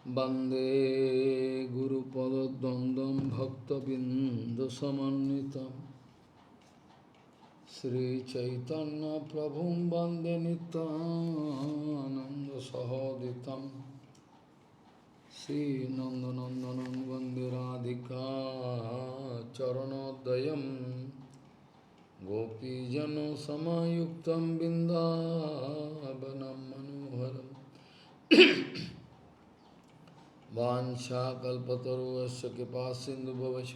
वंदे गुरुपद्वंद्वं भक्तबिंदुसमन्वितं श्रीचैतन्यप्रभुं वंदे नित्यानन्दसहोदितं श्रीनन्दनन्दनं वन्दे राधिका चरणोदयं गोपीजनसमायुक्तं बिन्दावनं मनोहरम् वाञ्छाकल्पतरुश्च कृपासिन्धुभवश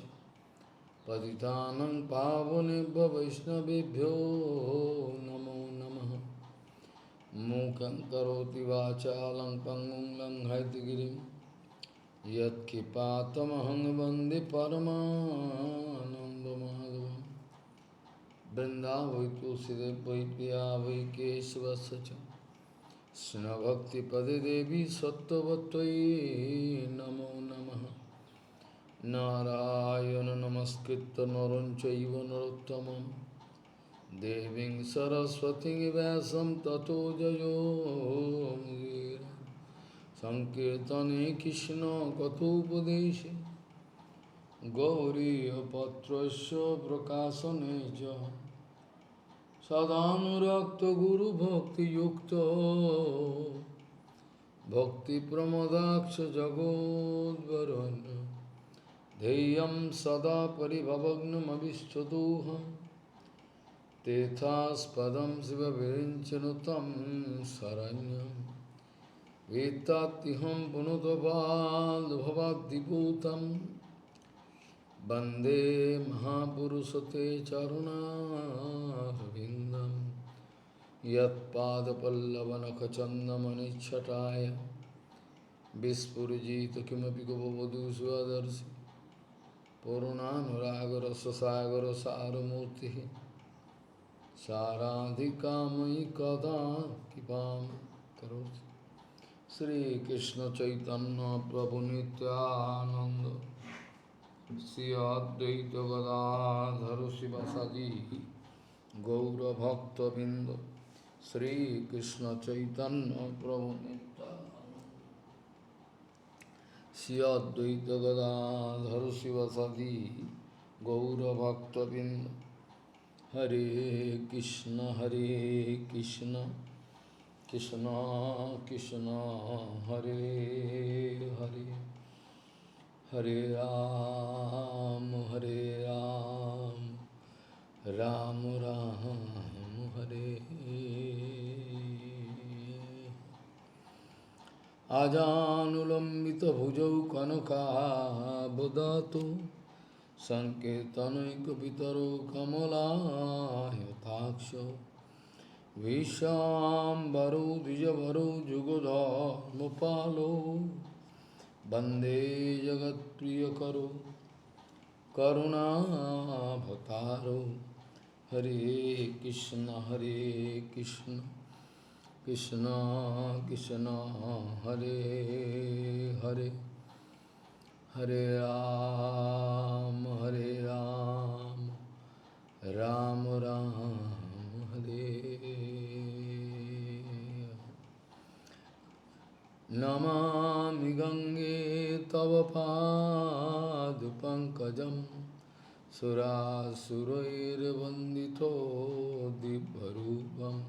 पतितानं पावनेभ्यो वैष्णवेभ्यो नमो नमः। मूकं करोति वाचालं पङ्गुं लङ्घयितगिरिं यत्कृपातमहं वन्दे परमानन्दमाधवं। वृन्दावै तुलसीदेव वै पिया वै केशवस्य च कृष्णभक्तिपदे देवी सत्त्ववत्त्वयि नमो नमः। नारायण नमस्कृत्य नरं चैव नरोत्तमं देवीं सरस्वतीं व्यासं ततो जयो मुदीरये। संकीर्तने कृष्ण कथोपदेशे गौरीयपत्रस्य प्रकाशने च सदानुरक्त गुरु भक्ति युक्तो भक्ति प्रमोदाक्ष जगोद्वरुण्य ध्येयं सदा परिभवग्नमभिष्टदोहं तेथास्पदं शिवविरिञ्चनुतं शरण्यं वेत्तात्तिहं पुनुतपाल्भवाद्दिपूतं वन्दे महापुरुषते चरुणारविन्दं यत्पादपल्लवनखचन्दमनिच्छटाय विस्फुरिजित किमपि गपवधू स्वदर्शि पूर्णानुरागरससागरसारमूर्तिः साराधिकामयि कदा कृपां करोति। श्रीकृष्ण चैतन्य प्रभु नित्यानंद श्री अद्वैत गदाधर शिवासादि गौरभक्तबिंद श्रीकृष्ण चैतन्य प्रभु नित्यानंद श्री अद्वैत गदाधर शिवासादि गौरभक्तबिंद। हरे कृष्ण कृष्ण कृष्ण हरे हरे हरे राम राम राम हरे। आजानुलंबित भुजौ कनकाबदातु संकीर्तनैकपितरो कमलायताक्ष विश्वाम्बरो द्विजवरो जुगधर्मपालो वन्दे जगत्प्रियकरो करुणाभतारो। हरे कृष्ण कृष्ण कृष्ण हरे हरे हरे राम राम राम हरे। नमामि गंगे तव पादपङ्कजं सुरासुरैर्वन्दितो दिव्यरूपम्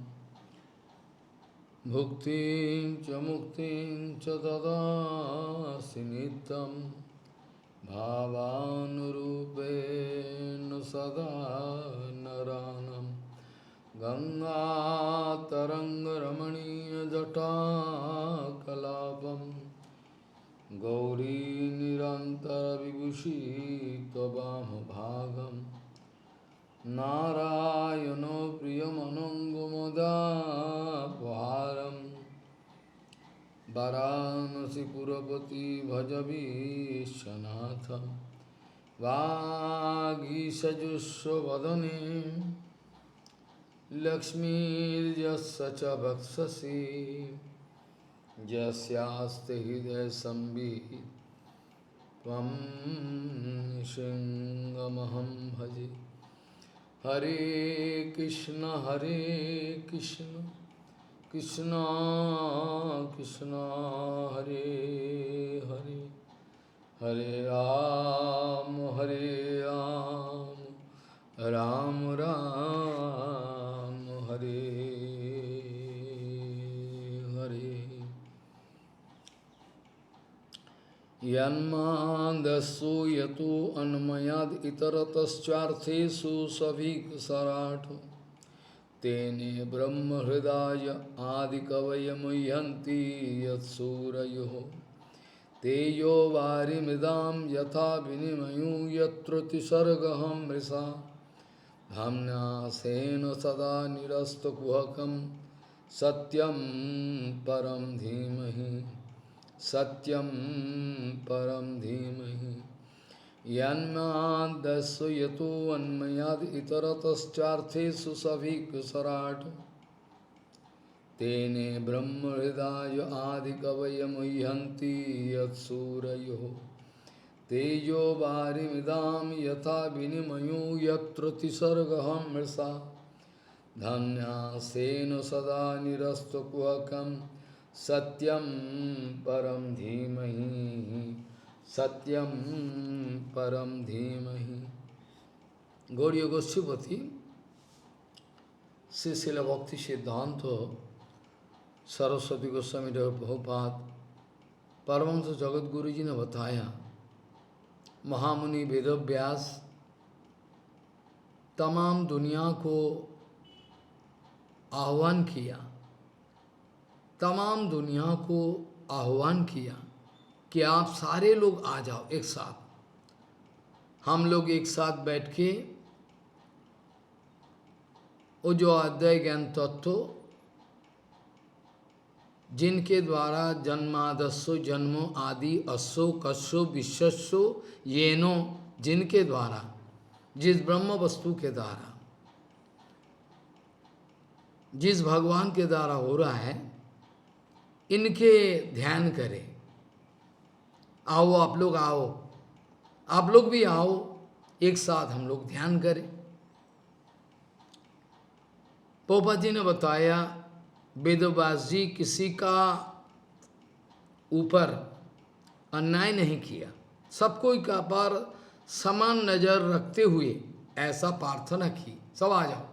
भुक्तिं च मुक्तिं च ददासि नित्यं भावानुरूपेण सदा नरानं। गंगातरङ्गरमणीयजटाकलापं गौरी निरन्तरविभूषी त्ववामभागं नारायणो प्रियमनङ्गमदापहारं वाराणसीपुरपति भजवीशनाथं वागीसजुष्वदने लक्ष्मीर्यस्य च वक्षसि यस्यास्ति हृदयसंवित् त्वं सिंहमहं भजे। हरे कृष्ण कृष्ण कृष्ण हरे Hare Ram, Ram, Hare Hare. Yanmandasu yatu anmayad itaratascharthesu savik sarato Tene Brahma Hridaya Adikavayamayanti Yatsurayo Tejo Varimidam Yatha Vinimayu Yatrati Sargaham Risa Dhamna Sena Sada Nirastakuhakam Satyam Param Dhimahi Satyam Param Dhimahi Yanmadasya yato anmayad itaratascharthesu savik sarat Tene Brahma Hridaya Adikavayamayanti Yatsurayo Tejo Varimidam Yatha Vinimayo Yatrati Sargaham Mrisa Dhanya Sena Sada Nirastakuhakam Satyam Param Dhimahi Satyam Param Dhimahi. Gauriya Goswami, Srila Bhakti Siddhanta Saraswati Goswami Prabhupada, Paramahansa Jagat Guru Ji ने बताया, महामुनि वेदव्यास तमाम दुनिया को आह्वान किया, तमाम दुनिया को आह्वान किया कि आप सारे लोग आ जाओ एक साथ, हम लोग एक साथ बैठ के वो जो अद्वैत ज्ञान तत्व जिनके द्वारा जन्मादस्सो जन्मो आदि अस्सो कस्सो विश्वस्सो येनो, जिनके द्वारा जिस ब्रह्म वस्तु के द्वारा जिस भगवान के द्वारा हो रहा है, इनके ध्यान करें। आओ आप लोग आओ, आप लोग भी आओ, एक साथ हम लोग ध्यान करें। पोपा जी ने बताया, वेदव्यास जी किसी का ऊपर अन्याय नहीं किया, सबको का पर समान नजर रखते हुए ऐसा प्रार्थना की, सब आ जाओ,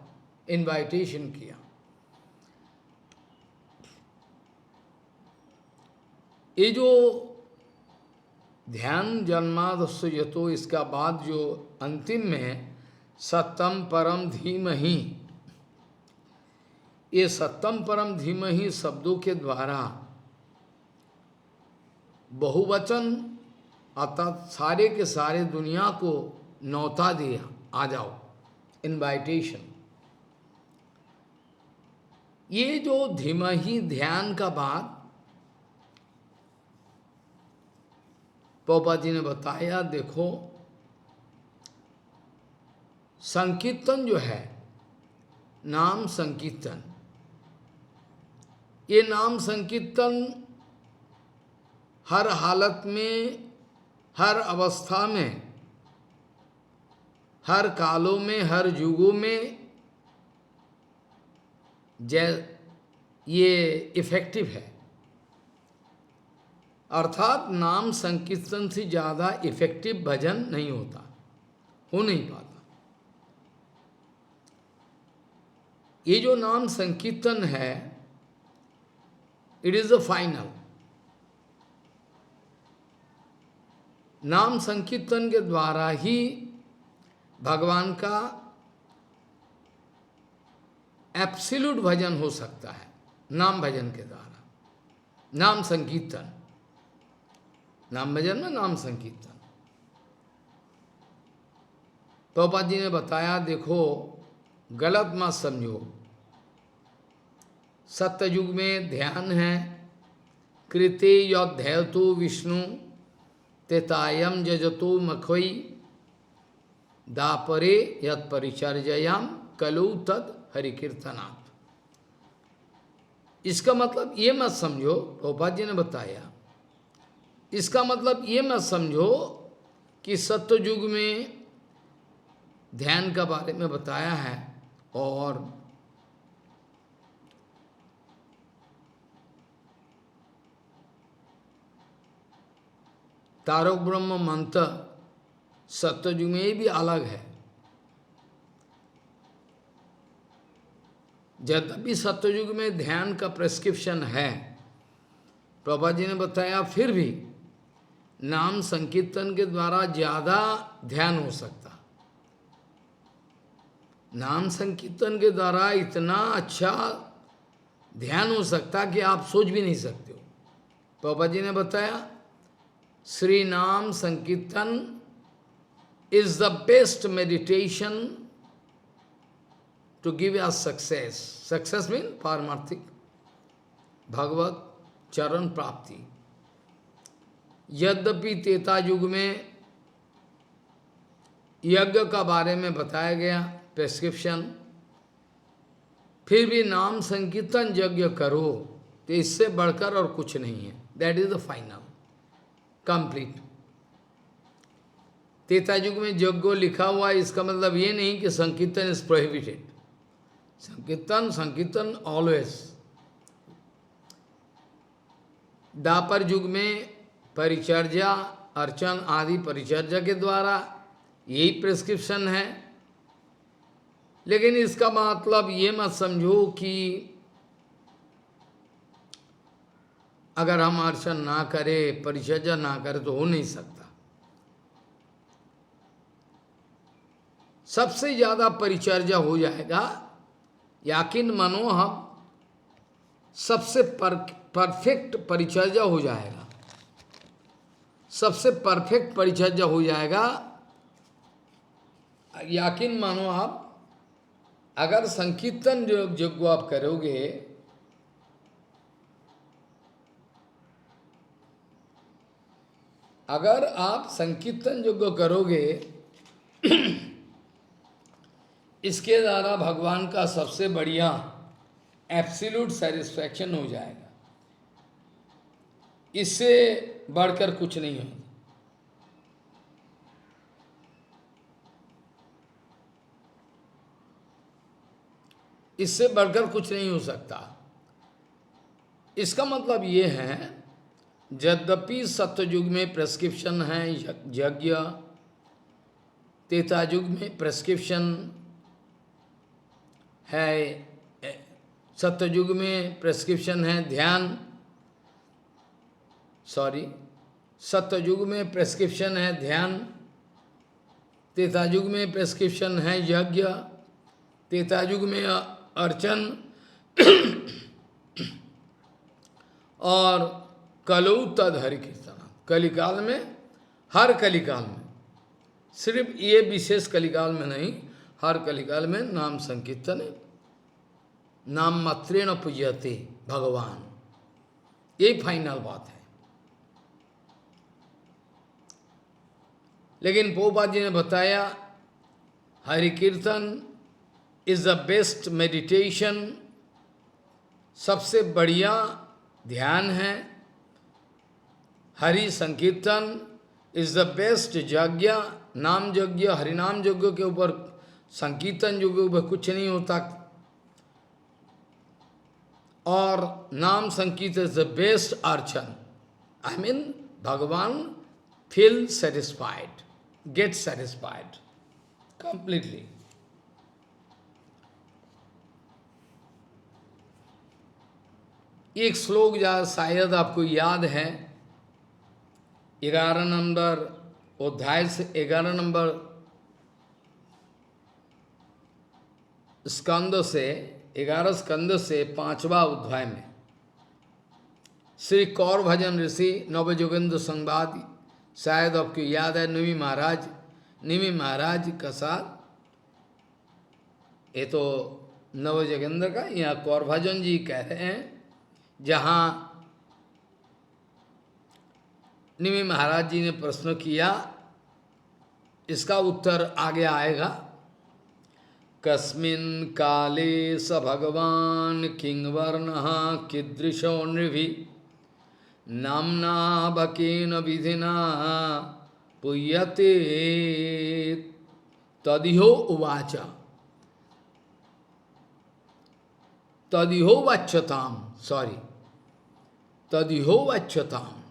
इनवाइटेशन किया। ये जो ध्यान जन्मादस्सु यतो, इसका बाद जो अंतिम में सत्यम परम धीमहि, ये सत्यम परम धीमहि शब्दों के द्वारा बहुवचन अर्थात सारे के सारे दुनिया को न्योता दिया, आ जाओ, इनवाइटेशन। ये जो धीमहि ध्यान का बात प्रभुपाद जी ने बताया, देखो संकीर्तन जो है, नाम संकीर्तन, ये नाम संकीर्तन हर हालत में, हर अवस्था में, हर कालों में, हर युगों में ये इफेक्टिव है। अर्थात नाम संकीर्तन से ज्यादा इफेक्टिव भजन नहीं होता, हो नहीं पाता। ये जो नाम संकीर्तन है, इट इज द फाइनल। नाम संकीर्तन के द्वारा ही भगवान का एब्सोल्यूट भजन हो सकता है, नाम भजन के द्वारा। नाम संकीर्तन, नाम भजन में नाम संकीर्तन। प्रभुपाद जी ने बताया, देखो गलत मत समझो, सत्ययुग में ध्यान है, कृते यद्धैतो विष्णु तेतायम जजतो मखई दापरे यत् परिचर्याम कलौ तद हरिकीर्तनात्। इसका मतलब ये मत समझो, प्रभुपाद जी ने बताया, इसका मतलब ये मत समझो कि सत्ययुग में ध्यान का बारे में बताया है और तारक ब्रह्म मंत्र सत्ययुग में भी अलग है। यद्यपि सत्ययुग में ध्यान का प्रेस्क्रिप्शन है, प्रभुपाद जी ने बताया, फिर भी नाम संकीर्तन के द्वारा ज्यादा ध्यान हो सकता। नाम संकीर्तन के द्वारा इतना अच्छा ध्यान हो सकता कि आप सोच भी नहीं सकते हो। प्रभुपाद जी ने बताया, श्री नाम संकीर्तन is the best meditation to give us success. Success mean पारमार्थिक भगवत चरण प्राप्ति। यद्यपि त्रेता युग में यज्ञ का बारे में बताया गया प्रेस्क्रिप्शन, फिर भी नाम संकीर्तन यज्ञ करो तो इससे बढ़कर और कुछ नहीं है। That is the final complete. Treta युग में यज्ञ लिखा हुआ है, इसका मतलब ये नहीं कि संकीर्तन इज प्रोहिबिटेड। संकीर्तन ऑलवेज। द्वापर युग में परिचर्या, अर्चन आदि परिचर्या के द्वारा यही प्रेस्क्रिप्शन है। लेकिन इसका मतलब ये मत समझो कि अगर हम अर्चन ना करें, परिचर्या ना करें तो हो नहीं सकता। सबसे ज्यादा परिचर्या हो जाएगा, यकीन मानो हम सबसे परफेक्ट परिचर्या हो जाएगा, सबसे परफेक्ट परिचर्या हो जाएगा। यकीन मानो आप अगर संकीर्तन जो आप करोगे, अगर आप संकीर्तन जो करोगे इसके द्वारा भगवान का सबसे बढ़िया एब्सोल्यूट सैटिस्फैक्शन हो जाएगा। इससे बढ़कर कुछ नहीं होगा। इससे बढ़कर कुछ नहीं हो सकता। इसका मतलब ये है, यद्यपि सत्ययुग में प्रेस्क्रिप्शन है यज्ञ, त्रेता युग में प्रेस्क्रिप्शन है, सत्ययुग में प्रेस्क्रिप्शन है ध्यान, सत्ययुग में प्रेस्क्रिप्शन है ध्यान, त्रेता युग में प्रेस्क्रिप्शन है यज्ञ, त्रेता युग में अर्चन, और कलौ तद हरि कीर्तन। कलिकाल में, हर कलिकाल में, सिर्फ ये विशेष कलिकाल में नहीं, हर कलिकाल में नाम संकीर्तन, नाम मात्रेण पूज्यते भगवान, यही फाइनल बात है। लेकिन प्रभुपाद जी ने बताया, हरि कीर्तन इज द बेस्ट मेडिटेशन, सबसे बढ़िया ध्यान है। हरि संकीर्तन इज द बेस्ट यज्ञ, नाम यज्ञ, हरिनाम यज्ञ के ऊपर, संकीर्तन यज्ञ के ऊपर कुछ नहीं होता। और नाम संकीर्तन इज द बेस्ट अर्चन। आई मीन भगवान feel satisfied, gate satisfied completely. एक श्लोक शायद आपको याद है, 11 नंबर अध्याय से, 11 नंबर स्कंद से, 11 स्कंद से 5वां अध्याय में श्री कौर भजन ऋषि नवयोगेंद्र संवाद, शायद आपको याद है, निमि महाराज का साथ, ये तो नवयोगेंद्र का, यहाँ कौर भजन जी कह रहे हैं, जहाँ निमि महाराज जी ने प्रश्न किया, इसका उत्तर आगे आएगा। कस्मिन् काले स भगवान किंवर्णः कीदृशो नृभि नाम्ना बकेन विधिना पुय्यते तदिहो उवाच तदिहो वच्यताम, तदिहो वच्यताम।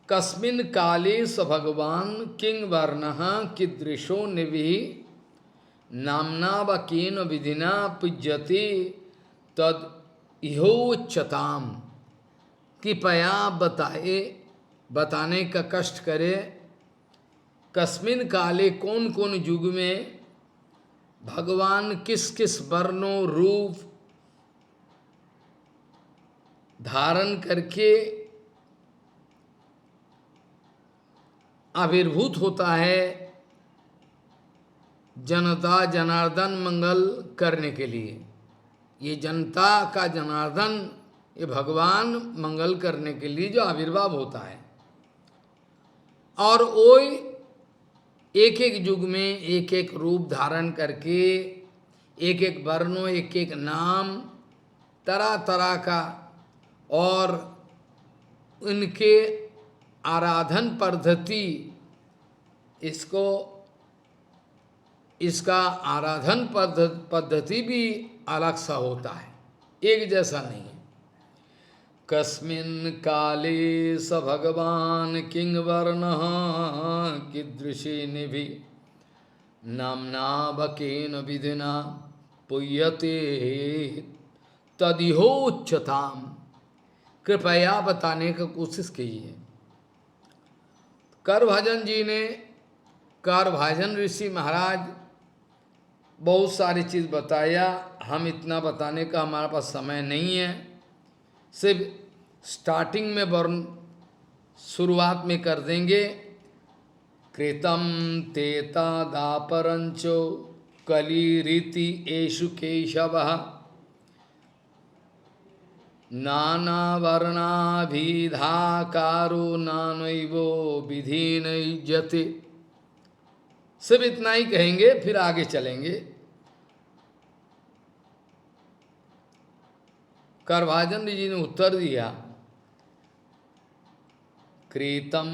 कस्मिन् काले स भगवान किंग वर्ण कीदृशो निभि नामना व केन विधिना पूज्यते तद इहोच्यताम। कृपया बताने का कष्ट करे, कस्मिन काले कौन कौन युग में भगवान किस किस वर्णों रूप धारण करके आविर्भूत होता है जनता जनार्दन मंगल करने के लिए। ये जनता का जनार्दन, ये भगवान मंगल करने के लिए जो आविर्भाव होता है। और वो एक एक युग में एक एक रूप धारण करके एक एक वर्णों एक एक नाम तरह तरह का, और उनके आराधन पद्धति, इसका आराधन पद्धति भी अलग सा होता है, एक जैसा नहीं है। कस्मिन् काले स भगवान किंग वर्ण कीदृशी निभि नामना बकेन विधिना पुय्यते तदिहोच्यताम। कृपया बताने का कोशिश कीजिए। करभाजन जी ने, करभाजन ऋषि महाराज बहुत सारी चीज बताया। हम इतना बताने का हमारे पास समय नहीं है, सिर्फ स्टार्टिंग में वर्ण शुरुआत में कर देंगे। कृतम तेता दापरंचो कली रीति एषु केशवः नाना वर्णाभिधाकारो नानैवो विधि नयुज्यते। सिर्फ इतना ही कहेंगे, फिर आगे चलेंगे। करभाजन जी ने उत्तर दिया, कृतम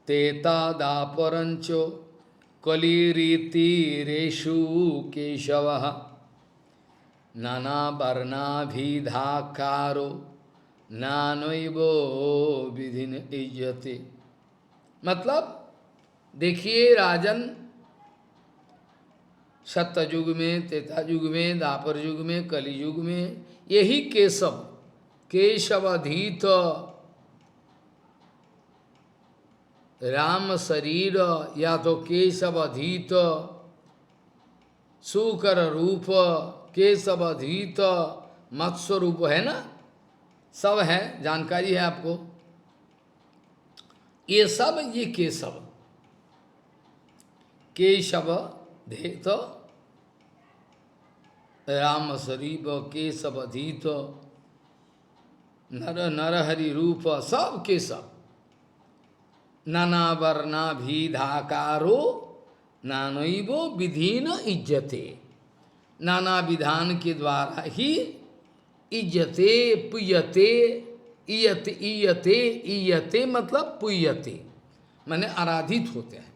तेता दापरंचो कलिरीतिरेषु केशवः नाना वर्णाभिधाकारो नानैवो विधि इज्जते। मतलब देखिए राजन, सत्ययुग में, त्रेता युग में, द्वापर युग में, कलि युग में यही केशव, केशवधीत राम शरीर, या तो केशवधीत सुकर रूप, केशवधीत मत्स्य रूप है ना, सब है, जानकारी है आपको। ये सब ये केशव, केशव धेत राम शरीर, केशवधीत नर नरहरि रूप, सब केशव। नाना वर्णाभिधाकारो नानैवो विधीन इज्जते। नाना विधान के द्वारा ही इज्जते पुयते, इयते इयते इयते मतलब पुयते, माने आराधित होते हैं।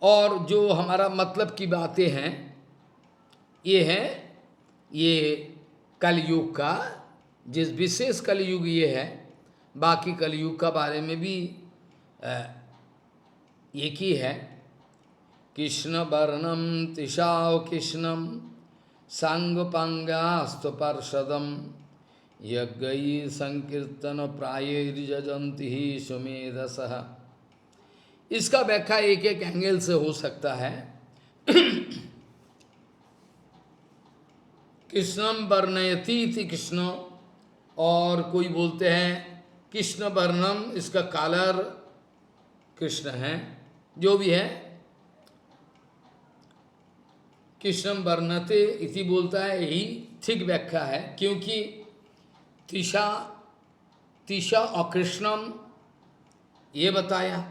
और जो हमारा मतलब की बातें हैं, ये है, ये कलयुग का, जिस विशेष कलयुग ये है, बाकी कलयुग का बारे में भी एक ही है। कृष्ण वर्णम तिशाओ कृष्णम सांगपांगास्त पार्षदम यज्ञ संकीर्तन प्रायजंति ही सुमेधसः। इसका व्याख्या एक एक एंगल से हो सकता है। कृष्णम वर्णयति इति कृष्ण, और कोई बोलते हैं कृष्ण वर्णम, इसका कालर कृष्ण है, जो भी है कृष्णम वर्णते इति बोलता है, यही ठीक व्याख्या है। क्योंकि तिशा और कृष्णम ये बताया,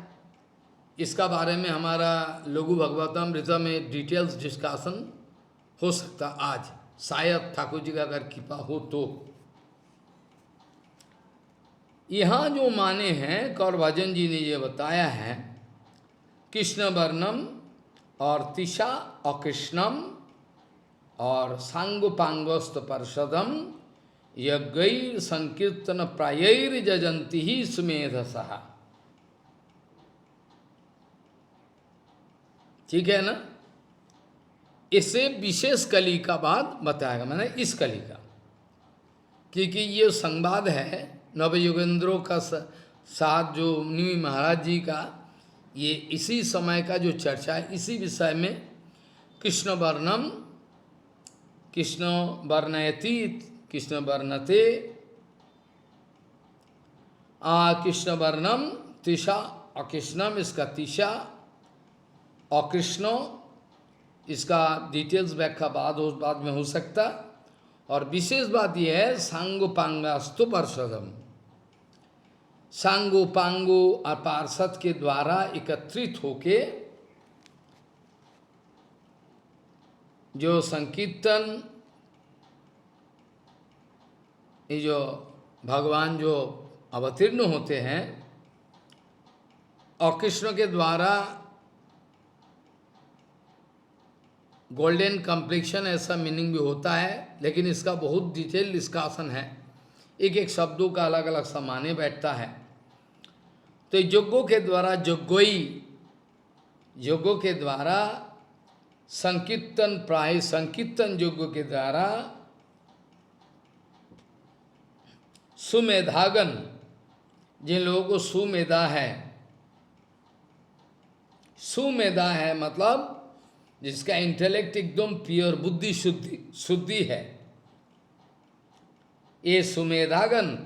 इसका बारे में हमारा लघु भगवतामृत में डिटेल्स डिस्कशन हो सकता आज, शायद ठाकुर जी का अगर कृपा हो तो। यहाँ जो माने हैं करभाजन जी ने ये बताया है, कृष्ण वर्णम और तिशा और कृष्णम और सांगोपांगस्त पार्षदम यज्ञैर संकीर्तन प्रायैर जजंती ही सुमेधसः। ठीक है ना? इसे विशेष कली का बात बताएगा, मैंने इस कली का, क्योंकि ये संवाद है नवयुगेंद्रों का साथ जो मुनि महाराज जी का, ये इसी समय का जो चर्चा है, इसी विषय में कृष्ण वर्णम, कृष्ण वर्णयति, कृष्ण वर्णते, कृष्ण वर्णम तिशा, अकृष्णम इसका तिशा, अकृष्ण इसका डिटेल्स व्याख्या बाद में हो सकता। और विशेष बात यह है सांगोपांगास्तु पार्षदम, सांगोपांगो और पार्षद के द्वारा एकत्रित होके जो संकीर्तन, ये जो भगवान जो अवतीर्ण होते हैं, और कृष्ण के द्वारा गोल्डन कम्प्लेक्शन ऐसा मीनिंग भी होता है, लेकिन इसका बहुत डिटेल डिस्कशन है, एक एक शब्दों का अलग अलग समाने बैठता है। तो यज्ञों के द्वारा, यज्ञों के द्वारा संकीर्तन, प्राय संकीर्तन यज्ञों के द्वारा सुमेधागन, जिन लोगों को सुमेधा है, सुमेधा है मतलब जिसका इंटेलेक्ट एकदम प्योर, बुद्धि शुद्धि है, ये सुमेधागन,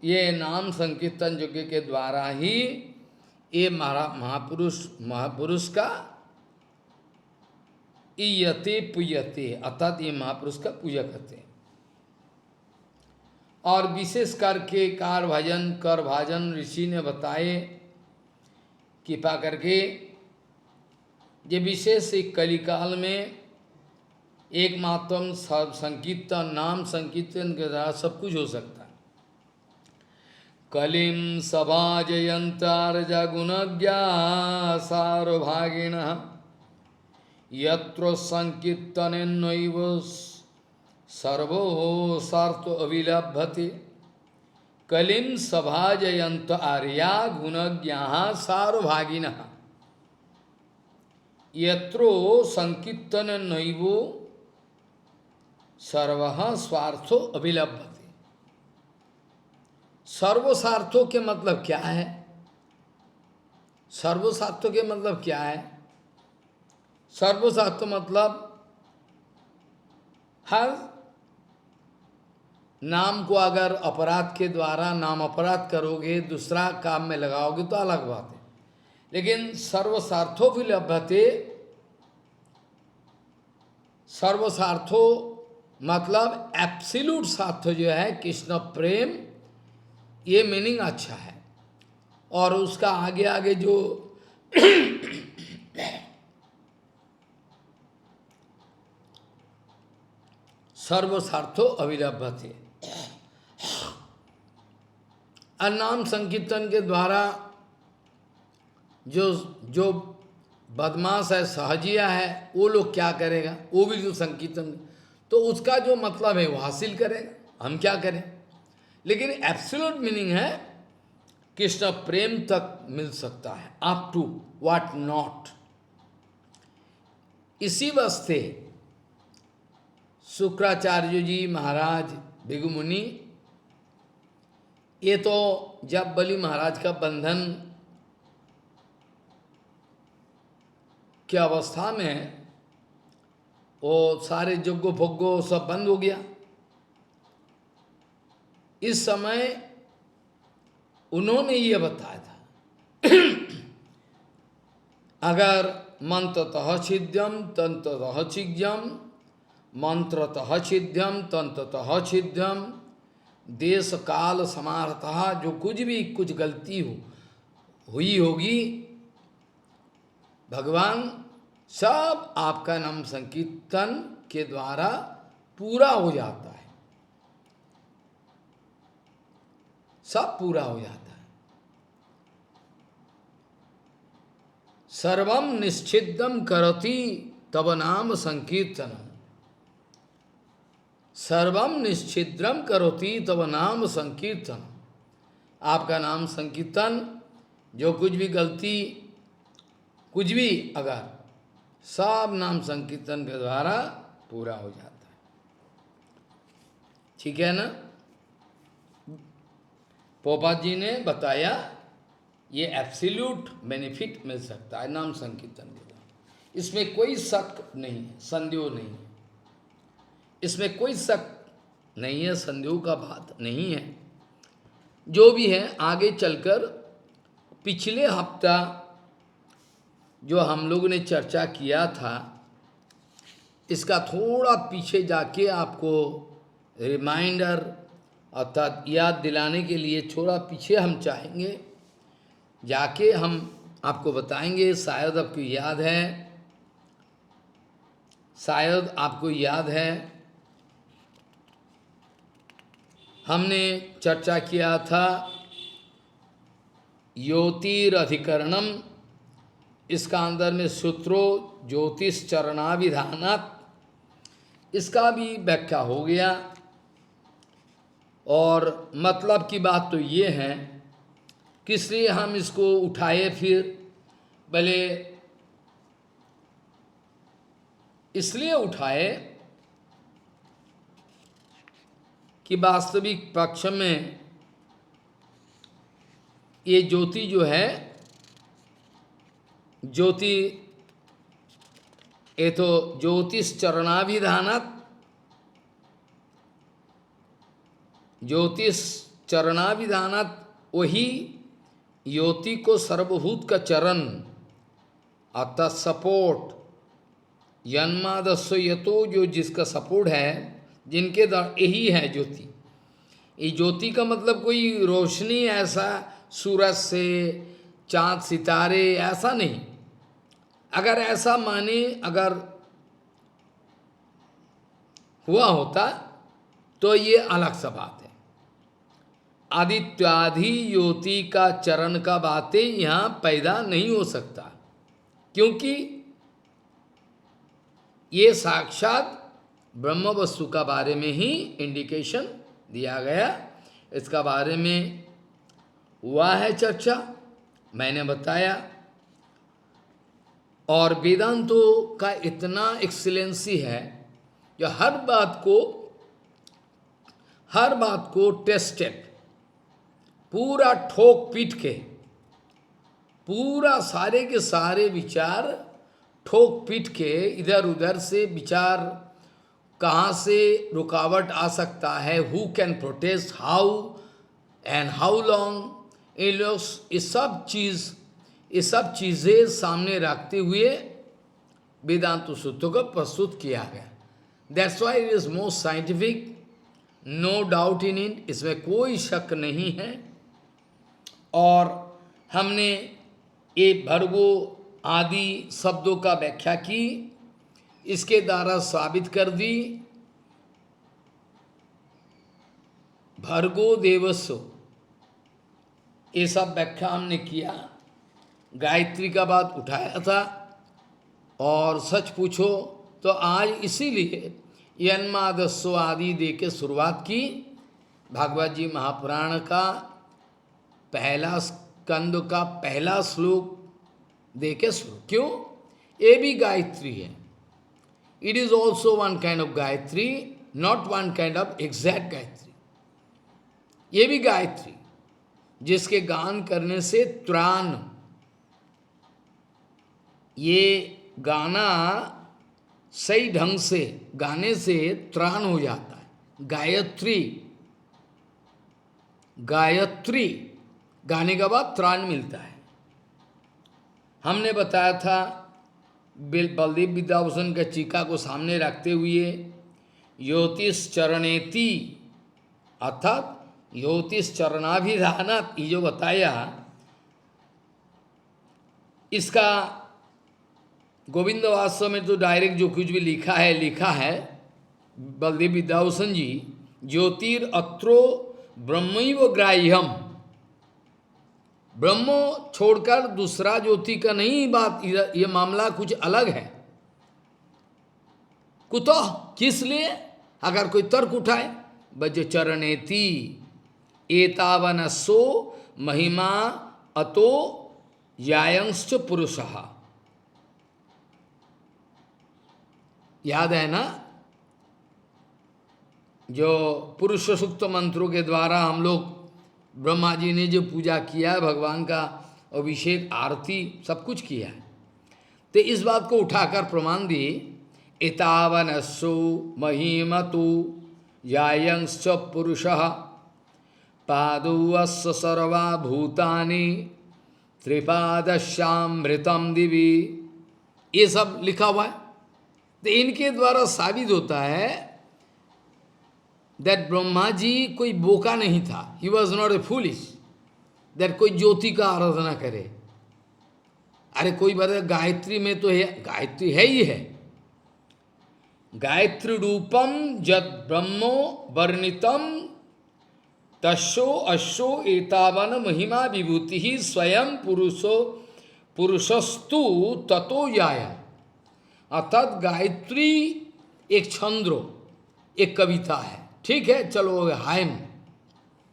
ये नाम संकीर्तन यज्ञ के द्वारा ही ये महापुरुष का ईयते पुयते, अर्थात ये महापुरुष का पूजा करते हैं। और विशेष करके कर भाजन ऋषि ने बताए कृपा करके, ये विशेष एक कलिकाल में एकमात्र संकीर्तन, नाम संकीर्तन के द्वारा सब कुछ हो सकता है। कलिम सभाजयंतारजा गुणज्ञा सारोभागिन यत्र संकीर्तनेनैव सर्वो सार्थ अभिलभ्यते। कलिम सभाजयंत आर्या गुणज्ञा सारोभागिन यत्रो संकीर्तनेनैव सर्वः स्वार्थो अभिलभ्यते। सर्वसार्थों के मतलब क्या है? सर्वसार्थों के मतलब क्या है? सर्वसार्थ मतलब हर नाम को अगर अपराध के द्वारा नाम अपराध करोगे, दूसरा काम में लगाओगे तो अलग बात है, लेकिन सर्वसार्थो भी लभ्यते, सर्वसार्थो मतलब एब्सोल्यूट सार्थ जो है कृष्ण प्रेम, ये मीनिंग अच्छा है। और उसका आगे आगे जो सर्वसार्थो अभिलभ्यते, और नाम संकीर्तन के द्वारा जो बदमाश है, सहजिया है, वो लोग क्या करेगा? वो भी जो संकीर्तन, तो उसका जो मतलब है वो हासिल करेगा, हम क्या करें? लेकिन एब्सोल्यूट मीनिंग है कृष्ण प्रेम तक मिल सकता है, अप टू व्हाट नॉट। इसी वास्ते शुक्राचार्य जी महाराज भृगु मुनि, ये तो जब बलि महाराज का बंधन की अवस्था में वो सारे यज्ञ भोग्य सब बंद हो गया, इस समय उन्होंने ये बताया था अगर मंत्रतः छिद्यम तंत्रतः छिद्यम, मंत्रतः छिद्यम तंत्रतः छिद्यम, देश काल समारतः, जो कुछ भी कुछ गलती हुई होगी, भगवान सब आपका नाम संकीर्तन के द्वारा पूरा हो जाता है, सब पूरा हो जाता है। सर्वम निश्चिद्दम करति तब नाम संकीर्तनम, सर्वम निश्चिद्रम करोति तब नाम संकीर्तन। आपका नाम संकीर्तन, जो कुछ भी गलती, कुछ भी अगर, सब नाम संकीर्तन के द्वारा पूरा हो जाता है। ठीक है ना? पोपात जी ने बताया ये एब्सोल्यूट बेनिफिट मिल सकता है नाम संकीर्तन के द्वारा। इसमें कोई शक नहीं है, संदेह नहीं है, इसमें कोई शक नहीं है, संदेह का बात नहीं है। जो भी है आगे चलकर, पिछले हफ्ता जो हम लोगों ने चर्चा किया था, इसका थोड़ा पीछे जाके आपको रिमाइंडर अर्थात याद दिलाने के लिए थोड़ा पीछे हम चाहेंगे जाके हम आपको बताएंगे। शायद आपको याद है, शायद आपको याद है, हमने चर्चा किया था ज्योतिरधिकरणम, इसका अंदर में सूत्रों ज्योतिष चरणाविधानात्, इसका भी व्याख्या हो गया। और मतलब की बात तो ये है किस लिए हम इसको उठाए, फिर भले इसलिए उठाए कि वास्तविक पक्ष में ये ज्योति जो है, ज्योति ये तो ज्योतिष चरणाभिधानात्, ज्योतिष चरणाभिधानात् वही ज्योति को सर्वभूत का चरण अर्थात सपोर्ट, जन्मादस्व यतो, जो जिसका सपोर्ट है, जिनके द्वारा यही है ज्योति। ये ज्योति का मतलब कोई रोशनी ऐसा सूरज से, चांद सितारे ऐसा नहीं। अगर ऐसा माने अगर हुआ होता तो ये अलग सा बात है। आदित्यादि ज्योति का चरण का बातें यहाँ पैदा नहीं हो सकता, क्योंकि ये साक्षात ब्रह्म वस्तु का बारे में ही इंडिकेशन दिया गया। इसका बारे में हुआ है चर्चा, मैंने बताया। और वेदांतों का इतना एक्सीलेंसी है जो हर बात को टेस्टेड, पूरा ठोक पीट के, पूरा सारे के सारे विचार ठोक पीट के, इधर उधर से विचार कहाँ से रुकावट आ सकता है, who can protest, how and how long, ये सब चीज़ें सामने रखते हुए वेदांत सूत्रों को प्रस्तुत किया गया। That's why it is most scientific, no doubt in it, इसमें कोई शक नहीं है। और हमने ये भर्गो आदि शब्दों का व्याख्या की, इसके द्वारा साबित कर दी भर्गो देवस्व, ये सब व्याख्या हमने किया। गायत्री का बात उठाया था। और सच पूछो तो आज इसीलिए यन्मादस्व आदि दे के शुरुआत की। भागवत जी महापुराण का पहला स्कंद का पहला श्लोक दे के शुरू। क्यों? ये भी गायत्री है। It is also one kind of Gayatri, not one kind of exact Gayatri. ये भी गायत्री जिसके गान करने से त्राण, ये गाना सही ढंग से गाने से त्राण हो जाता है। गायत्री, गायत्री गाने के बाद त्राण मिलता है। हमने बताया था बलदेव विद्याभूषण का चीका को सामने रखते हुए ज्योतिष चरणेति अर्थात ज्योतिष चरणाभिधानात्, ये जो बताया, इसका गोविंद वास्तव में तो डायरेक्ट जो कुछ भी लिखा है बलदेव विद्याभूषण जी, ज्योतिर अत्रो ब्रह्मैव ग्राह्यम, ब्रह्म छोड़कर दूसरा ज्योति का नहीं बात, ये मामला कुछ अलग है। कुतः, किस लिए? अगर कोई तर्क उठाए, बज चरणेति एतावनसो महिमा अतो यायंश्च पुरुषः। याद है ना, जो पुरुष सूक्त मंत्रों के द्वारा हम लोग ब्रह्मा जी ने जो पूजा किया है, भगवान का अभिषेक आरती सब कुछ किया है, तो इस बात को उठाकर प्रमाण दिए, एतावनस्सु महिमतु यायंश्च पुरुषः पादुवस्स सर्वा भूतानि त्रिपादश्यामृतम दिवी। ये सब लिखा हुआ है। तो इनके द्वारा साबित होता है दैट ब्रह्मा जी कोई बोका नहीं था, he was not a foolish, that कोई ज्योति का आराधना करे। अरे कोई बात, गायत्री में तो है, गायत्री है ही है, गायत्री रूपम जद ब्रह्मो वर्णितम तस्ो अश्ो एतावन महिमा विभूति ही स्वयं पुरुषस्तु ततो याय। अर्थात गायत्री एक छंद्रो, एक कविता है, ठीक है, चलो हायम,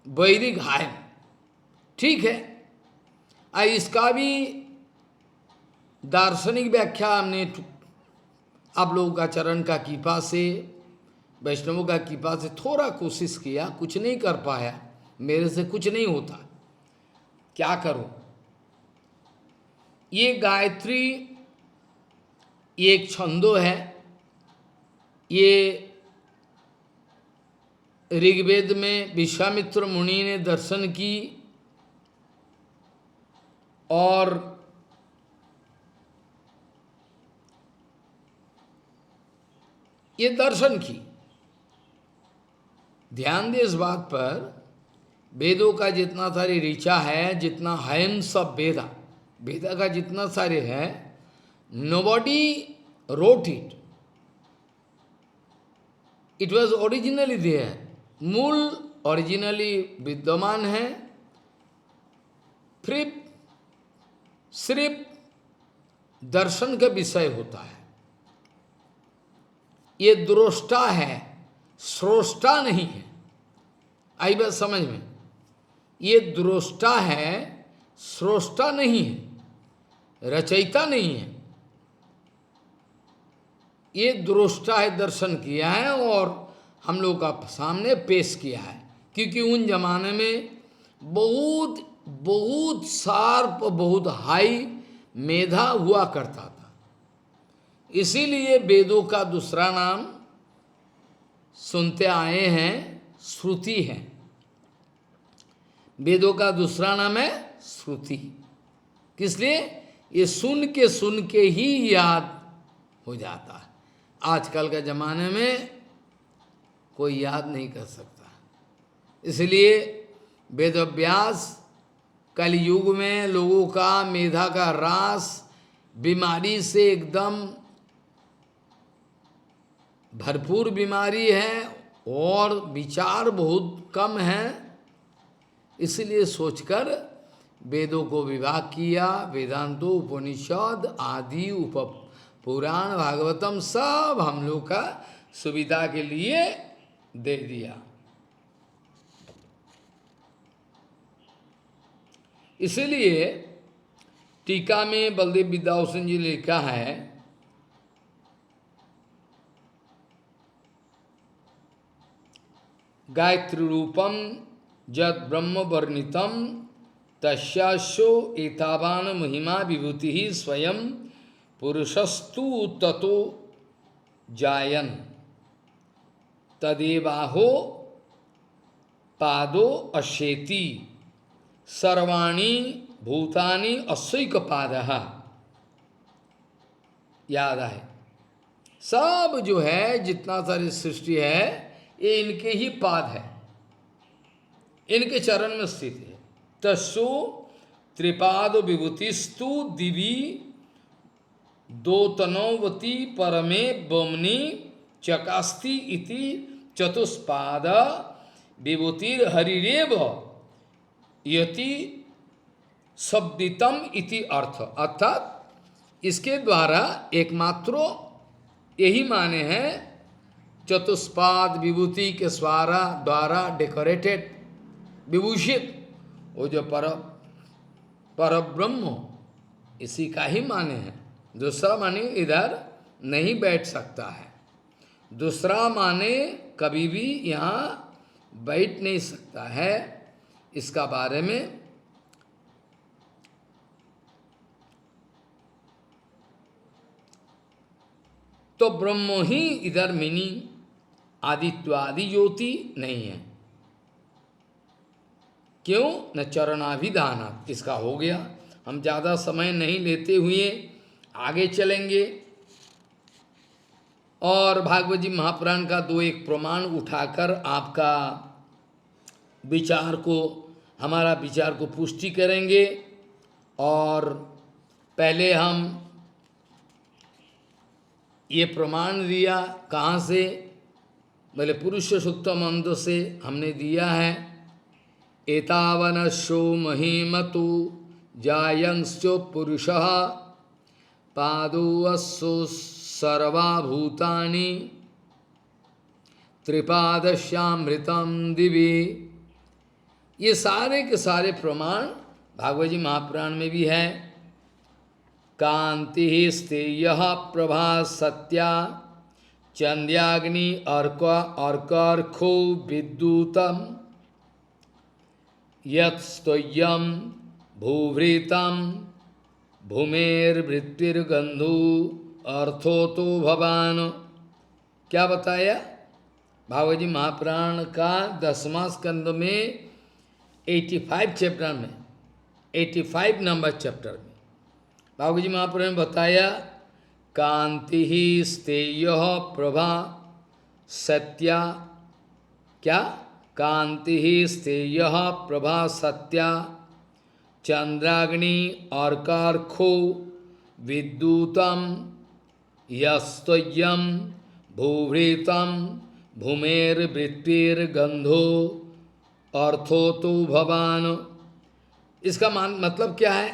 वैदिक हायम, ठीक है। इसका भी दार्शनिक व्याख्या हमने आप लोगों का चरण का कृपा से, वैष्णवों का कृपा से थोड़ा कोशिश किया, कुछ नहीं कर पाया, मेरे से कुछ नहीं होता, क्या करूं। ये गायत्री ये एक छंदो है, ये ऋग्वेद में विश्वामित्र मुनि ने दर्शन की और ये दर्शन की। ध्यान दे इस बात पर, वेदों का जितना सारी ऋचा है, जितना हयन सब वेदा, वेदा का जितना सारे है, nobody wrote it, it was originally there, मूल ओरिजिनली विद्यमान है, फिर सिर्फ दर्शन का विषय होता है। ये द्रोष्टा है, स्रोष्टा नहीं है। आई बात समझ में, ये द्रोष्टा है, स्रोष्टा नहीं है, रचयिता नहीं है। ये द्रोष्टा है, दर्शन किया है और हम लोग का सामने पेश किया है। क्योंकि उन जमाने में बहुत बहुत शार्प, बहुत हाई मेधा हुआ करता था, इसीलिए वेदों का दूसरा नाम सुनते आए हैं, श्रुति है। वेदों का दूसरा नाम है श्रुति, किस लिए? ये सुन के ही याद हो जाता है। आजकल के जमाने में कोई याद नहीं कर सकता, इसलिए वेदव्यास कलयुग में लोगों का मेधा का ह्रास, बीमारी से एकदम भरपूर बीमारी है और विचार बहुत कम है, इसलिए सोचकर वेदों को विभाग किया। वेदांतो, उपनिषद आदि, पुराण, भागवतम सब हम लोग का सुविधा के लिए दे दिया। इसलिए टीका में बलदेव विद्याभूषण जी ने लिखा है, गायत्री रूपम जद ब्रह्म वर्णितम तस्याशो एतावान महिमा विभूति ही स्वयं पुरुषस्तु ततो जायन तदेवाहो पादो अशेति सर्वाणी भूतानि अस्यैक पादः। याद आए, सब जो है, जितना सारी सृष्टि है, ये इनके ही पाद है, इनके चरण में स्थित है। तस्सु त्रिपाद विभूतिस्तु दिवी दोतनोवती परमे बोमनी चकास्ति इति चतुष्पाद विभूतिर हरिरेव यति शब्दितम इति अर्थ। अर्थात इसके द्वारा एकमात्र यही माने हैं चतुष्पाद विभूति के स्वारा द्वारा डेकोरेटेड, विभूषित, वो जो पर ब्रह्म इसी का ही माने है। दूसरा माने इधर नहीं बैठ सकता है, दूसरा माने कभी भी यहाँ बैठ नहीं सकता है। इसका बारे में तो ब्रह्म ही इधर मीनिंग, आदित्वादि ज्योति नहीं है। क्यों? न चरणाभिधान, इसका हो गया। हम ज़्यादा समय नहीं लेते हुए आगे चलेंगे और भागवत जी महापुराण का दो एक प्रमाण उठाकर आपका विचार को, हमारा विचार को पुष्टि करेंगे। और पहले हम ये प्रमाण दिया कहाँ से? बोले पुरुष सूक्त मंत्र से हमने दिया है। एतावनशो महिमतु जायंश्चो पुरुषः पादोऽस्सु सर्वभूतानि त्रिपादस्यामृतं दिवि। ये सारे के सारे प्रमाण भागवत जी महापुराण में भी है। कांति स्तेय प्रभा सत्या चंद्याग्नि अर्कर्खो विद्युतम यत्स्तोयम भूभृतम भूमेर्वृत्तिर्गंधु अर्थो तो भवान। क्या बताया? भागवत जी महापुराण का 10वां स्कंद में 85 चैप्टर में, 85 नंबर चैप्टर में भागवत जी महापुराण ने बताया कांति ही स्तेय प्रभा सत्या, क्या? कांति ही स्तेय प्रभा सत्या चंद्राग्नि अर्कर्खो विद्युतम यस्तोयम भूभृतम भूमेर्वृत्तिर्गंधो अर्थो तो भवान। इसका मतलब क्या है?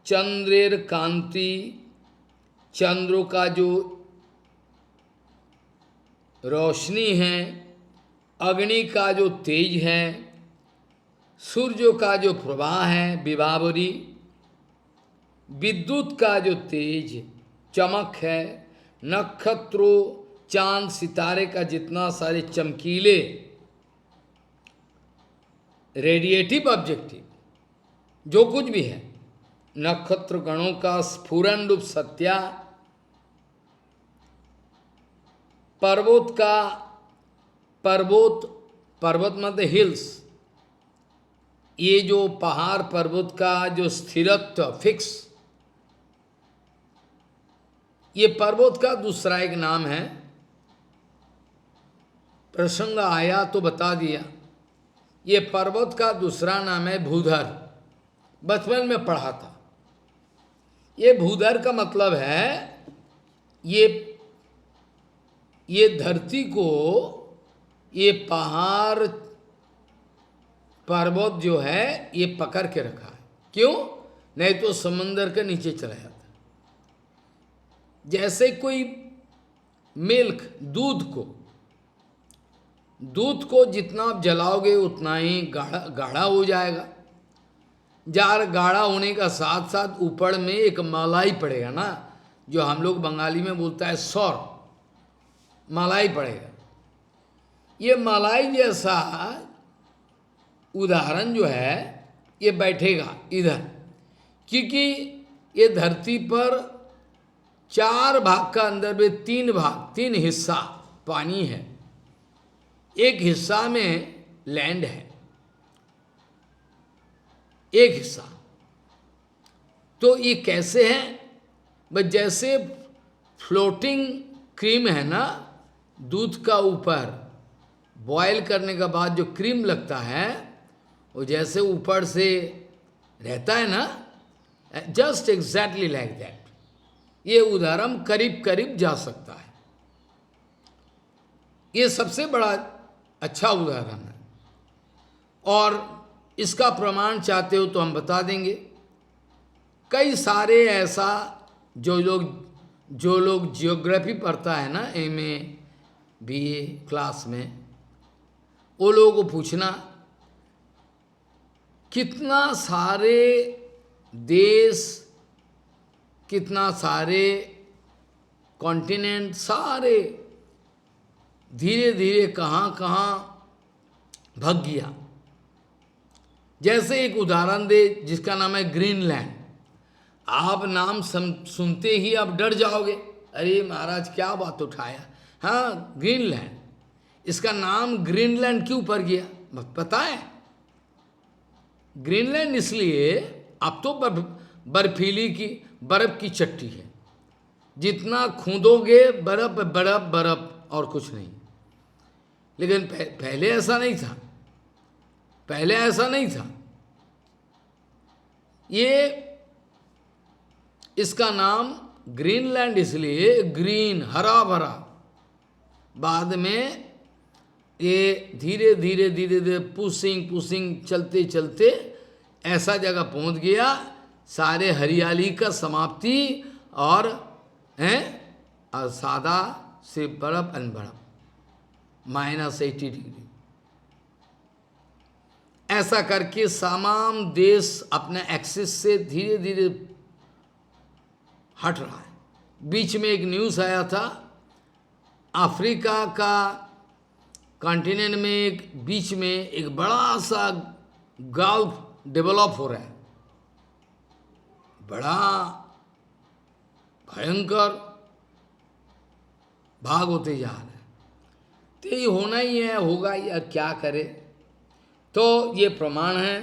चंद्रेर कांति, चंद्र का जो रोशनी है, अग्नि का जो तेज है, सूर्य का जो प्रवाह है विभावरी, विद्युत का जो तेज चमक है, नक्षत्रों चांद सितारे का जितना सारे चमकीले रेडिएटिव ऑब्जेक्टिव जो कुछ भी है, नक्षत्र गणों का स्फुरन रूप सत्या, पर्वत का, पर्वत मतलब हिल्स, ये जो पहाड़ पर्वत का जो स्थिरत्व फिक्स, ये पर्वत का दूसरा एक नाम है। प्रसंग आया तो बता दिया। ये पर्वत का दूसरा नाम है भूधर। बचपन में पढ़ा था। ये भूधर का मतलब है ये धरती को, ये पहाड़ पर्वत जो है ये पकड़ के रखा है। क्यों? नहीं तो समंदर के नीचे चला जाता। जैसे कोई मिल्क, दूध को जितना आप जलाओगे उतना ही गाढ़ा हो जाएगा। जार गाढ़ा होने का साथ साथ ऊपर में एक मलाई पड़ेगा ना, जो हम लोग बंगाली में बोलता है सौर, मलाई पड़ेगा। ये मलाई जैसा उदाहरण जो है ये बैठेगा इधर, क्योंकि ये धरती पर 4 भाग का अंदर में 3 हिस्सा पानी है, एक हिस्सा में लैंड है, एक हिस्सा। तो ये कैसे है? बस जैसे फ्लोटिंग क्रीम है ना, दूध का ऊपर बॉयल करने के बाद जो क्रीम लगता है वो जैसे ऊपर से रहता है ना, जस्ट एग्जैक्टली लाइक दैट। ये उदाहरण करीब करीब जा सकता है। ये सबसे बड़ा अच्छा उदाहरण है। और इसका प्रमाण चाहते हो तो हम बता देंगे। कई सारे ऐसा जो लोग जियोग्राफी पढ़ता है ना, एमए बीए क्लास में, वो लोगों को पूछना कितना सारे देश, कितना सारे कॉन्टिनेंट, सारे धीरे धीरे कहाँ कहाँ भग गया। जैसे एक उदाहरण दे जिसका नाम है ग्रीनलैंड। आप नाम सुनते ही आप डर जाओगे, अरे महाराज क्या बात उठाया। हाँ, ग्रीनलैंड, इसका नाम ग्रीनलैंड क्यों पड़ गया पता है? ग्रीनलैंड इसलिए, अब तो बर्फीली की बर्फ की चट्टी है, जितना खूंदोगे बर्फ बर्फ बर्फ और कुछ नहीं। लेकिन पहले ऐसा नहीं था, पहले ऐसा नहीं था। ये इसका नाम ग्रीनलैंड इसलिए, ग्रीन हरा भरा, बाद में ये धीरे धीरे धीरे धीरे पुशिंग पुशिंग चलते चलते ऐसा जगह पहुंच गया, सारे हरियाली का समाप्ति और सादा से बर्फ अनबर्फ -80 डिग्री। ऐसा करके तमाम देश अपने एक्सिस से धीरे धीरे हट रहा है। बीच में एक न्यूज़ आया था, अफ्रीका का कॉन्टिनेंट में एक बीच में एक बड़ा सा गल्फ डेवलप हो रहा है, बड़ा भयंकर भाग होते जा रहा है। तो ये होना ही है, होगा या क्या करे। तो ये प्रमाण है।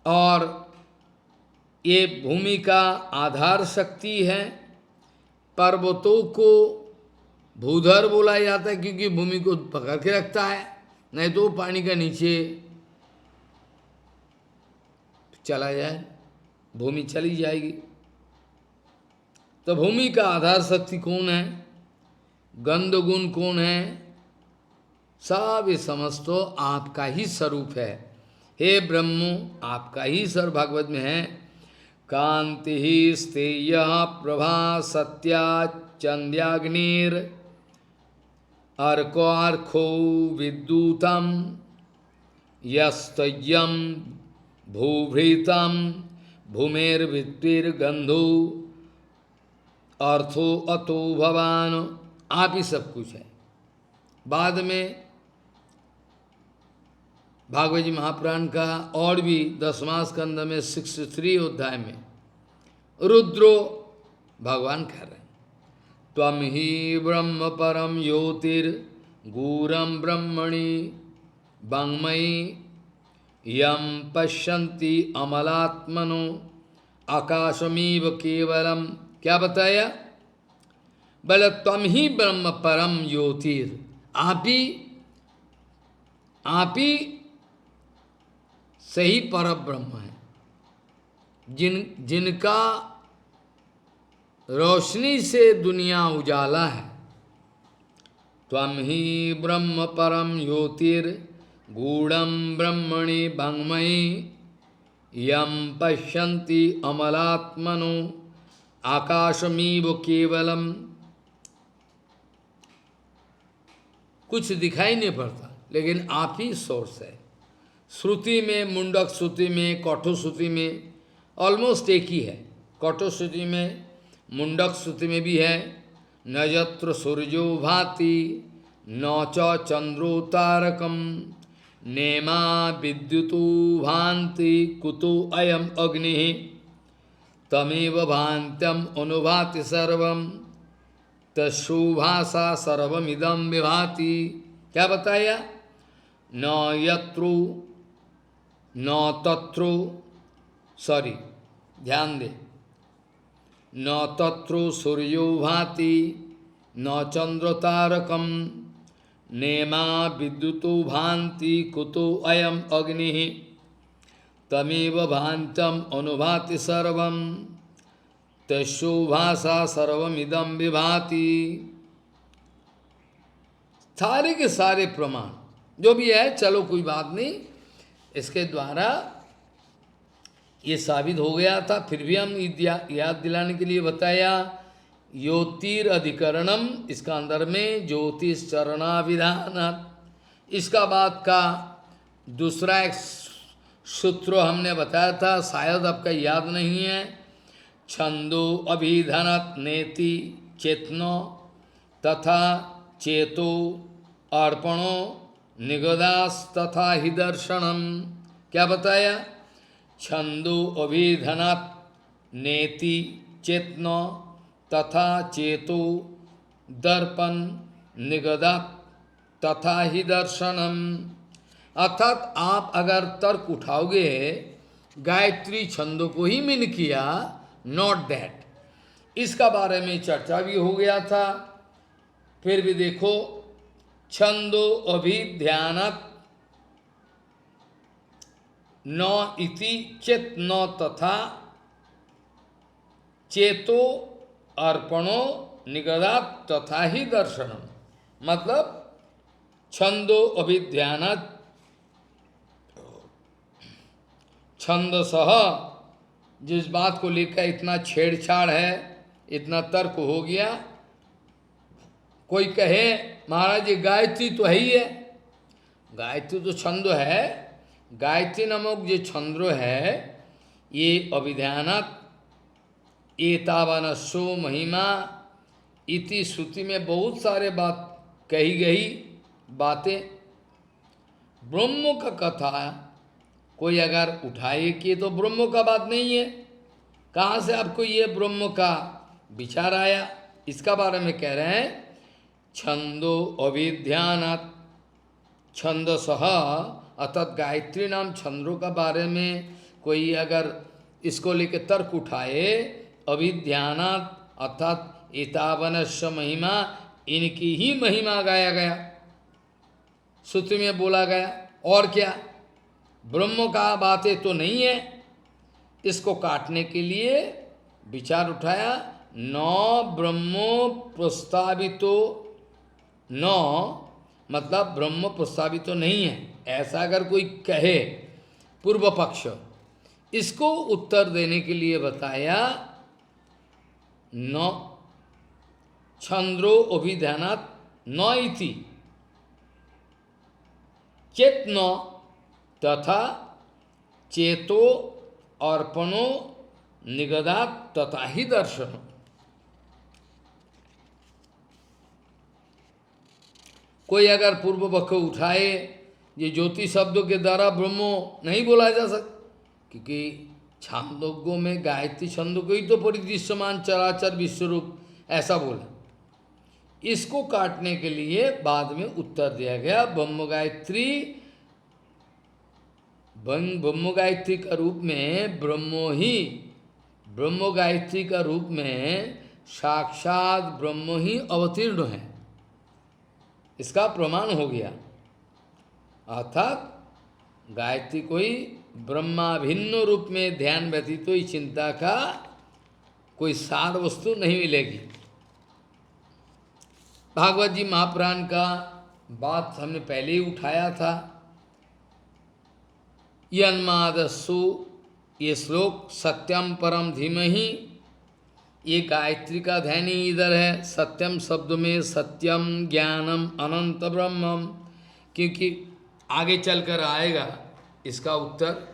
और ये भूमि का आधार शक्ति है। पर्वतों को भूधर बोला जाता है क्योंकि भूमि को पकड़ के रखता है, नहीं तो पानी का नीचे चला जाए, भूमि चली जाएगी। तो भूमि का आधार शक्ति कौन है, गंध गुण कौन है, सब ये समझ तो आपका ही स्वरूप है। हे ब्रह्मो, आपका ही स्वर भागवत में है। कांति ही स्तेय प्रभा सत्या चंद्याग्निर अर्को अर्को विद्युतम यस्तयम भूभृतम भूमेर्विद्युर्गंधो अर्थो अतो भवान। आप ही सब कुछ है। बाद में भागवत जी महापुराण का और भी 10वां स्कंद में 63 अध्याय में रुद्रो भगवान कह रहे हैं, त्वं ही ब्रह्म परम ज्योतिर्गूरम ब्रह्मणि वाङ्मयि यम पश्यन्ति अमलात्मनो आकाशमीव केवलम। क्या बताया? बोले त्वं ही ब्रह्म परम ज्योतिर, आप ही सही पर ब्रह्म है, जिनका रोशनी से दुनिया उजाला है। त्वं ही ब्रह्म परम ज्योतिर गूढ़म ब्रह्मणि वाङ्मयि यम पश्यन्ति अमलात्मनो आकाशमीव केवलम। कुछ दिखाई नहीं पड़ता, लेकिन आप ही सोर्स है। श्रुति में, मुंडक श्रुति में, कठोर श्रुति में ऑलमोस्ट एक ही है। कठोर श्रुति में, मुंडक श्रुति में भी है, न यत्र सूर्यो भाति न च चंद्रो तारकम नेमा विद्युतो भान्ति कुतो अयम अग्नि तमेव भान्त्यम अनुभाति सर्वम तशोभासा सर्वमिदं विभाति। क्या बताया? न यत्रो न तत्रो, सॉरी ध्यान दे, न तत्रो सूर्यो भाति न चंद्र तारकम नेमा विद्युतो भान्ति कुतो अयम अग्नि तमेव भान्त्यम अनुभाति सर्वम तशोभासा सर्वमिदं विभाति। सारे के सारे प्रमाण जो भी है, चलो कोई बात नहीं, इसके द्वारा ये साबित हो गया था। फिर भी हम याद दिलाने के लिए बताया ज्योतिरधिकरणम, इसका अंदर में ज्योतिष चरणा विधान, इसका बाद का दूसरा एक सूत्र हमने बताया था, शायद आपका याद नहीं है। छंदो अभिधनत नेति चेतनो तथा चेतो अर्पणो निगदास तथा ही दर्शनम। क्या बताया? छंदो अभिधनत नेति चेतनो तथा चेतो दर्पण निगदात तथा ही दर्शनम। अर्थात आप अगर तर्क उठाओगे गायत्री छंदों को ही मीन किया, नॉट दैट, इसका बारे में चर्चा भी हो गया था। फिर भी देखो, छंदो अभिध्यानत न इति चेत न तथा चेतो अर्पणो निगदात तथा ही दर्शनम। मतलब छंदो अभिध्यानत, छंदसह, जिस बात को लेकर इतना छेड़छाड़ है, इतना तर्क हो गया। कोई कहे महाराज ये गायत्री तो है ही है, गायत्री तो छंद है, गायत्री नामक जो छंद्र है ये अभिध्यानत एतावनस्सो महिमा इति श्रुति में बहुत सारे बात कही गई बातें। ब्रह्म का कथा कोई अगर उठाए कि तो ब्रह्म का बात नहीं है, कहाँ से आपको ये ब्रह्म का विचार आया? इसका बारे में कह रहे हैं छंदो अभिध्यानात् छंदसह, अर्थात गायत्री नाम छंदों का बारे में कोई अगर इसको लेकर तर्क उठाए, अभिध्यानात् अर्थात एतावनस्य महिमा, इनकी ही महिमा गाया गया, सूत्र में बोला गया, और क्या ब्रह्म का बातें तो नहीं है। इसको काटने के लिए विचार उठाया, न ब्रह्मो प्रस्तावितो, न मतलब ब्रह्म प्रस्तावित तो नहीं है, ऐसा अगर कोई कहे पूर्व पक्ष, इसको उत्तर देने के लिए बताया न छंद्रो अभिध्यानात् न इति चेत न तथा चेतो अर्पणो निगदात तथा ही दर्शन। कोई अगर पूर्व पक्ष उठाए ये ज्योति शब्दों के द्वारा ब्रह्मो नहीं बोला जा सकता, क्योंकि छांदोग्यों में गायत्री छंदों को ही तो परिदृश्यमान चराचर विश्वरूप ऐसा बोला। इसको काटने के लिए बाद में उत्तर दिया गया, ब्रह्म गायत्री, ब्रह्म गायत्री का रूप में ब्रह्मो ही, ब्रह्म गायत्री का रूप में साक्षात ब्रह्म ही अवतीर्ण है, इसका प्रमाण हो गया। अर्थात गायत्री कोई ब्रह्माभिन्न रूप में ध्यान व्यतीत ही चिंता का कोई सार वस्तु नहीं मिलेगी। भागवत जी महापुराण का बात हमने पहले ही उठाया था। यन्मादस्सु, ये श्लोक सत्यम परम धीमहि, ये गायत्री का ध्यान ही इधर है। सत्यम शब्द में सत्यम ज्ञानम अनंत ब्रह्मम, क्योंकि आगे चलकर आएगा इसका उत्तर।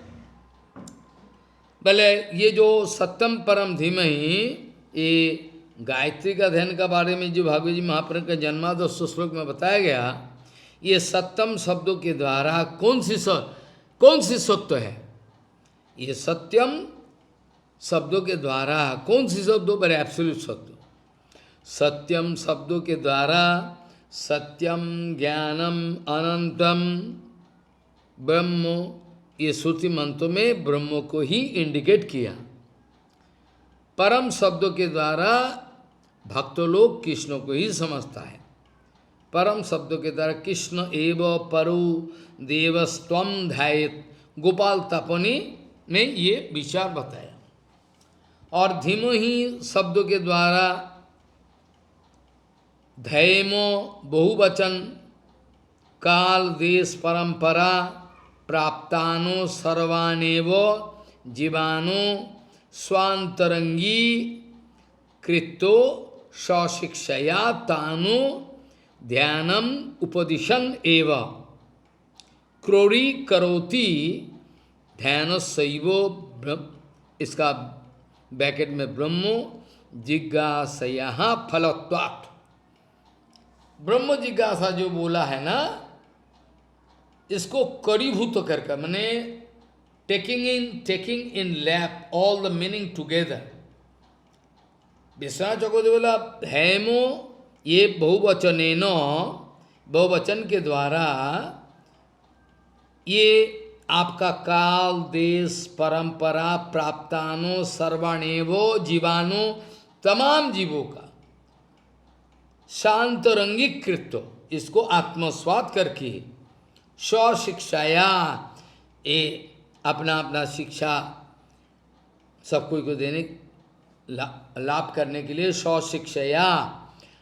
भले ये जो सत्यम परम धीमहि, ये गायत्री का ध्यान का बारे में जो भागवत जी महापुराण का जन्मादश श्लोक में बताया गया, ये सत्यम शब्दों के द्वारा कौन सी सत्य है? ये सत्यम शब्दों के द्वारा कौन सी शब्दों पर एब्सोल्यूट सत्य? सत्यम शब्दों के द्वारा सत्यम ज्ञानम अनंतम ब्रह्म, ये श्रुति मंत्रों में ब्रह्म को ही इंडिकेट किया। परम शब्दों के द्वारा भक्त लोग कृष्ण को ही समझता है। परम शब्दों के द्वारा कृष्ण एव परु देवस्त्वम ध्यायेत, गोपाल तपनी ने ये विचार बताया। और धीमो ही शब्दों के द्वारा धैमो बहुवचन, काल देश परंपरा प्राप्तानो सर्वानेव जीवानो स्वांतरंगी कृतो स्वशिक्षया तानु ध्यानम उपदिशन एव क्रोरी करोति ध्यान सैवो ब्रह्म, इसका ब्रैकेट में ब्रह्मो जिज्ञासया फलत्वात्। ब्रह्म जिज्ञासा जो बोला है ना, इसको करीभूत करके, मैंने taking in lap all the meaning together. Vishwanath Chakravarti बोला हैमो, ये बहुवचनेनो, बहुवचन के द्वारा ये आपका काल देश परंपरा प्राप्तानो सर्वाणेवो जीवानो, तमाम जीवों का शांत रंगिक कृत्य, इसको आत्मस्वाद करके स्वशिक्षाया, ये अपना अपना शिक्षा सब कोई को देने लाभ करने के लिए, स्वशिक्षाया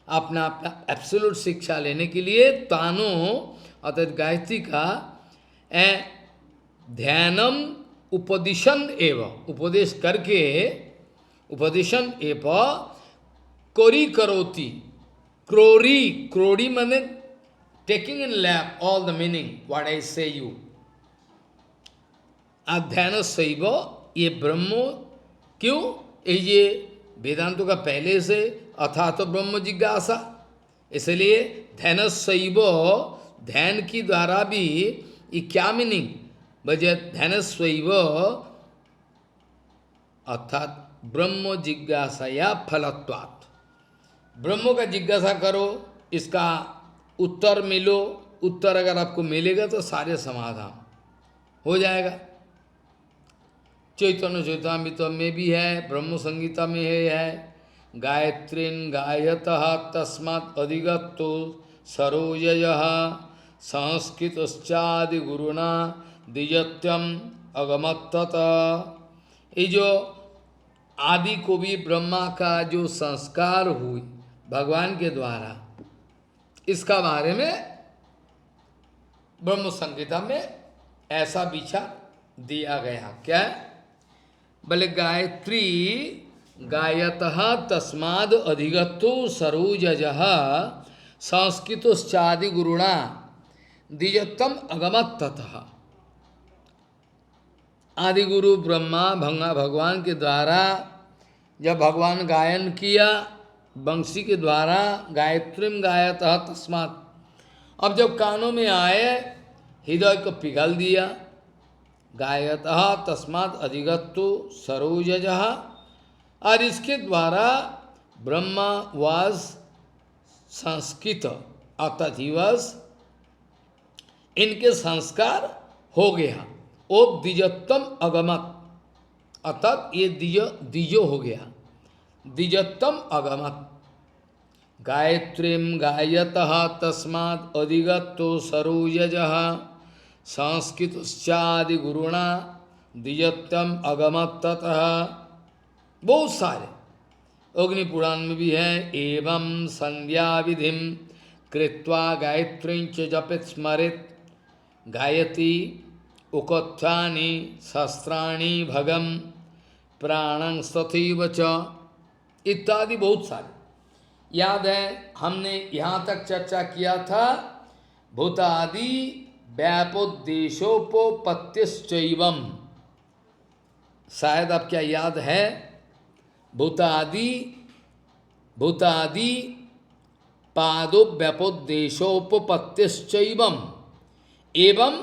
अपना अपना एब्सोल्यूट शिक्षा लेने के लिए, तानो अर्थात गायत्री का ध्यानम उपदिशन एवं, उपदेश करके, उपदिशन एव कोरी करोति, क्रोरी, क्रोरी माने taking in lap all the meaning what I से यू, अध्ययन शैव, ये ब्रह्मो, क्यों ये वेदांतों का पहले से अथा तो ब्रह्म जिज्ञासा, इसलिए ध्यान शैव, ध्यान की द्वारा भी ये क्या मीनिंग, बजे ध्यान शैव अर्थात ब्रह्म जिज्ञासाया फलत्वात्, ब्रह्म का जिज्ञासा करो, इसका उत्तर मिलो, उत्तर अगर आपको मिलेगा तो सारे समाधान हो जाएगा। चैतन्य चैतामृत में भी है, ब्रह्म संगीता में है, गायत्रीन गायतः तस्मात् अधिगतो सरोजयः संस्कृतश्चादि गुरुणा द्विजत्यम अगमत्तत। ये जो आदि को भी ब्रह्मा का जो संस्कार हुई भगवान के द्वारा, इसका बारे में ब्रह्म संगीता में ऐसा विचार दिया गया। क्या है? बोले गायत्री गायतः तस्माद अधिगतो सरोजः संस्कृतश्चादि गुरुणा द्विजत्वम अगमत ततः। आदि गुरु ब्रह्मा भगवान के द्वारा जब भगवान गायन किया बंशी के द्वारा, गायत्रीम गायतः तस्मात्, अब जब कानों में आए हृदय को पिघल दिया, गायतः तस्मात् अधिगतो सरोजः, और इसके द्वारा ब्रह्मा वाज संस्कृत, अर्थात ही वाज, इनके संस्कार हो गया, ओ द्विजत्वम अगमत, अर्थात ये द्विजो हो गया, द्विजत्वम अगमत। गायत्रीम गायतः तस्मात् अधिगतो सरोजः संस्कृतश्चादि गुरुणा द्विजत्वम अगमत ततः। बहुत सारे अग्नि पुराण में भी है, एवं संध्या विधिम कृत्वा गायत्री च जपित स्मरित गायति उकोत्थानि शस्त्राणि भगम प्राणं तथैव च, इत्यादि बहुत सारे। याद है हमने यहाँ तक चर्चा किया था, भूतादि व्यापोद्देशोपपत्तिश्चैवम्, शायद आप क्या याद है, भूतादि पादो व्यापोद्देशोपपत्तिश्चैवम् एवं,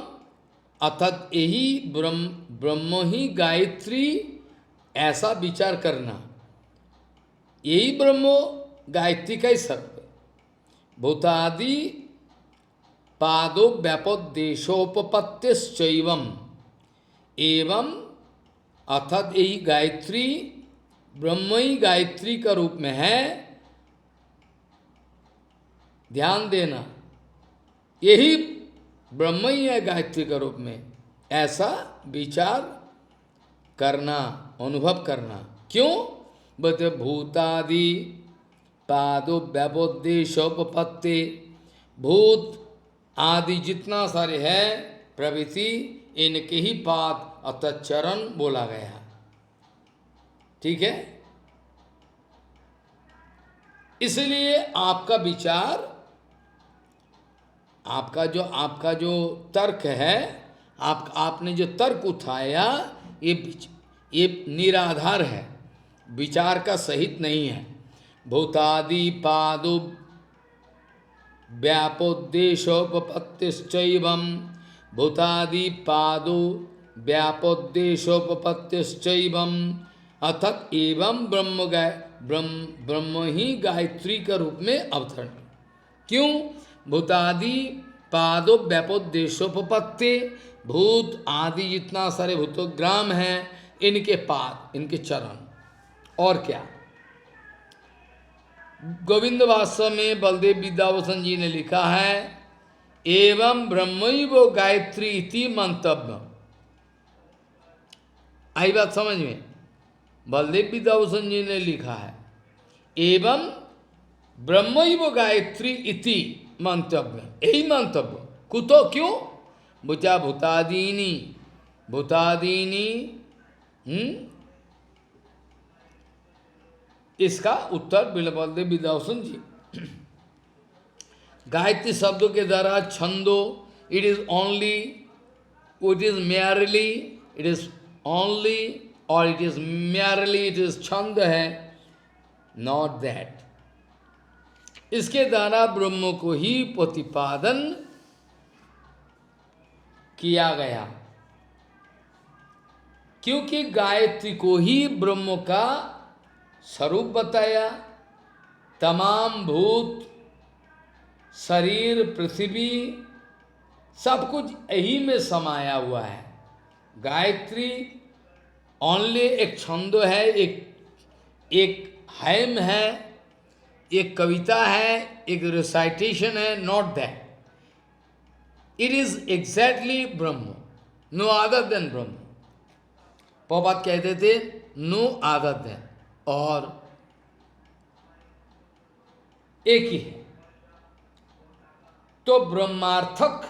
अर्थात यही ब्रह्म ही गायत्री, ऐसा विचार करना, यही ब्रह्मो गायत्री का ही सर्व। भूतादि पादो व्यापोद्देशोपपत्तिश्चैवम् एवं, अर्थात यही गायत्री ब्रह्म ही गायत्री का रूप में है, ध्यान देना, यही ब्रह्म ही है गायत्री का रूप में, ऐसा विचार करना, अनुभव करना। क्यों? बोलते भूतादि पादो व्यापोद्देशोपपत्ति, भूत आदि जितना सारे है प्रवृत्ति, इनके ही पाद अर्थात चरण बोला गया। ठीक है? इसलिए आपका विचार, आपका जो तर्क है, आपने जो तर्क उठाया, ये निराधार है, विचार का सहित नहीं है। भूतादि पादो व्यापोद्देशोपपत्तिश्चैवम्, भूतादि पादो व्यापोद्देशोपपत्तिश्चैवम्, अर्थात एवं ब्रह्म ही गायत्री का रूप में अवतरण। क्यों? भूतादि पादो व्यापोद्देशोपपत्ति, भूत आदि जितना सारे भूतोग्राम हैं, इनके पाद, इनके चरण, और क्या। गोविंद वास्तव में बलदेव विद्याभूषण जी ने लिखा है, एवं ब्रह्मैव गायत्री इति मंतव्य। आई बात समझ में? बलदेव विद्याभूषण जी ने लिखा है, एवं ब्रह्मैव गायत्री इति मंतव्य, यही मंतव्य। कुतो, क्यों? बुचा भूतादीनी, भूतादीनी, इसका उत्तर बलदेव विद्याभूषण जी। गायत्री शब्दों के द्वारा छंदो, it is only, it is merely, it is only, और it is merely, it is छंद है, नॉट दैट। इसके द्वारा ब्रह्म को ही प्रतिपादन किया गया, क्योंकि गायत्री को ही ब्रह्म का स्वरूप बताया। तमाम भूत, शरीर, पृथ्वी, सब कुछ यही में समाया हुआ है। गायत्री ओनली एक छंद है, एक हैम है, एक कविता है, एक रिसाइटेशन है, not that. It is exactly Brahma, no other than ब्रह्म। प्रभुपाद कहते थे नो अदर देन, और एक ही है। तो ब्रह्मार्थक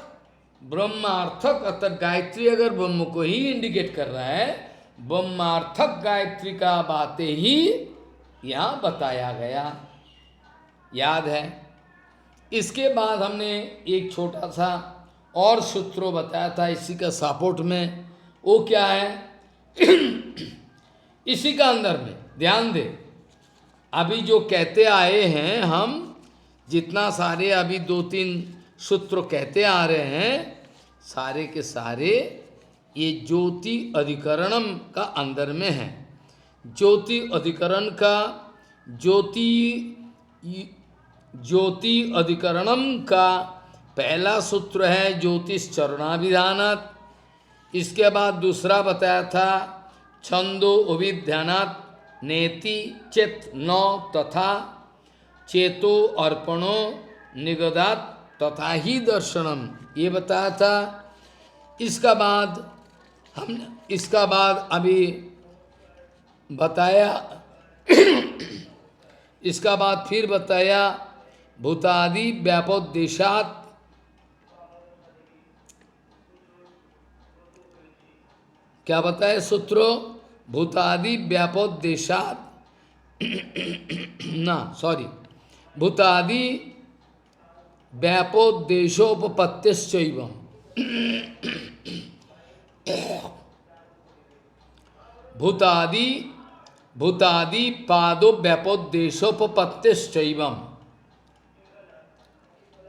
अर्थात गायत्री अगर ब्रह्म को ही इंडिकेट कर रहा है, ब्रह्मार्थक गायत्री का बातें ही यहाँ बताया गया, याद है। इसके बाद हमने एक छोटा सा और सूत्र बताया था इसी का सपोर्ट में, वो क्या है? इसी का अंदर में ध्यान दे, अभी जो कहते आए हैं हम, जितना सारे अभी 2-3 सूत्र कहते आ रहे हैं, सारे के सारे ये ज्योति अधिकरणम का अंदर में है। ज्योति अधिकरण का, ज्योति अधिकरणम का पहला सूत्र है ज्योतिष चरणाभिधानात्। इसके बाद दूसरा बताया था छंदो अभिध्यानात् नेति चेत नौ तथा चेतो अर्पणो निगदात तथा ही दर्शनम, ये बताया था। इसका बाद अभी बताया इसका बाद फिर बताया भूतादि व्यापोद्देशात्, क्या बताया सूत्रो? भूतादि व्यापोद्देशात् ना सॉरी, भूतादि व्यापोद्देशोपपत्तिश्चैवम्, भूतादि पादो व्यापोद्देशोपपत्तिश्चैवम्,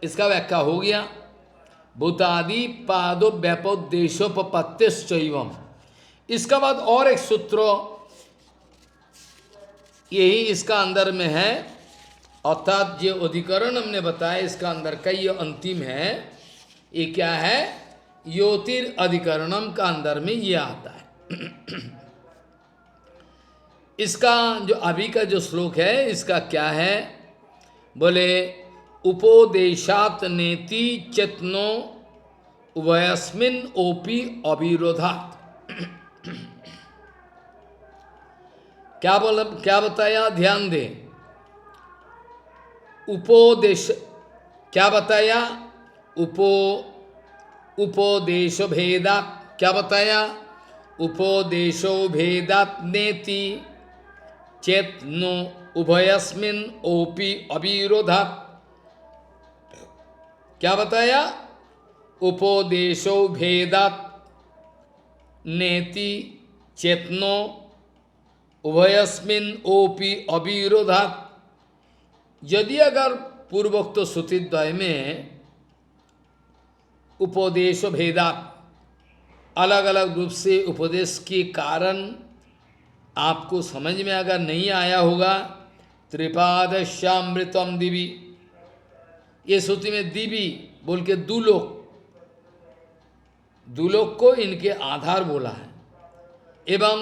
इसका व्याख्या हो गया। भूतादि पादो व्यापोद्देशोपपत्तिश्चैवम्। इसका बाद और एक सूत्र यही इसका अंदर में है, अर्थात जो अधिकरण हमने बताया इसका अंदर का ये अंतिम है। ये क्या है? ज्योतिर अधिकरणम का अंदर में ये आता है। इसका जो अभी का जो श्लोक है, इसका क्या है? बोले उपोदेशात नेति चेतनो उभयस्मिन् ओपि अविरोधात्। क्या बताया? ध्यान दे। उपोदेश क्या बताया? उपोदेशो भेदात्, क्या बताया? उपोदेशो भेदात् नेति चेतनो उभयस्मिन ओपि अविरोधात्। क्या बताया? उपदेशो भेदात् नेति चेतनो उभयस्मिन ओपि अविरोधात्। यदि अगर पूर्वोक्त श्रुतिद्वय में उपदेश भेदात् अलग अलग रूप से उपदेश के कारण आपको समझ में अगर नहीं आया होगा, त्रिपादश्यामृतम दिवी, ये श्रुति में दिवी बोल के दुलोक को इनके आधार बोला है, एवं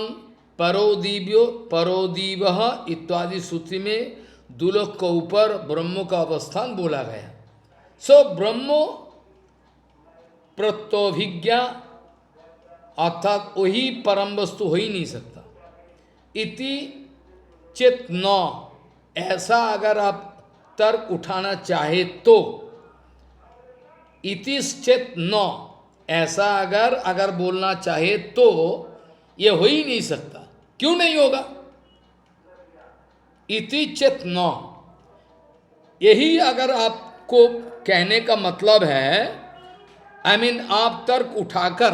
परोदीव इत्यादि श्रुति में दुलोक के ऊपर ब्रह्म का अवस्थान बोला गया। सो ब्रह्म प्रत्योभिज्ञा अर्थात वही परम वस्तु हो ही नहीं सकता। इति चेत न, ऐसा अगर आप तर्क उठाना चाहे तो, इति चेत न, ऐसा अगर बोलना चाहे तो ये हो ही नहीं सकता। क्यों नहीं होगा? इति चेत न, यही अगर आपको कहने का मतलब है, आप तर्क उठाकर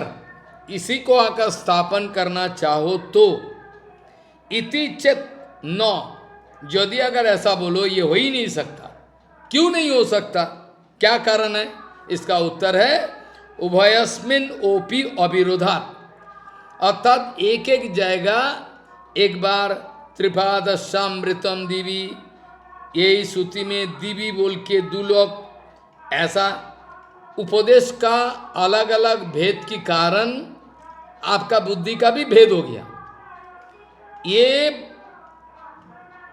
इसी को आकर स्थापन करना चाहो तो, इति चेत न, यदि अगर ऐसा बोलो ये हो ही नहीं सकता। क्यों नहीं हो सकता? क्या कारण है? इसका उत्तर है उभयस्मिन ओपि अविरोधात्। अर्थात एक एक जगह एक बार त्रिपादशामृतम दिवी, यही श्रुति में दिवी बोल के दुलोक, ऐसा उपदेश का अलग अलग भेद के कारण आपका बुद्धि का भी भेद हो गया।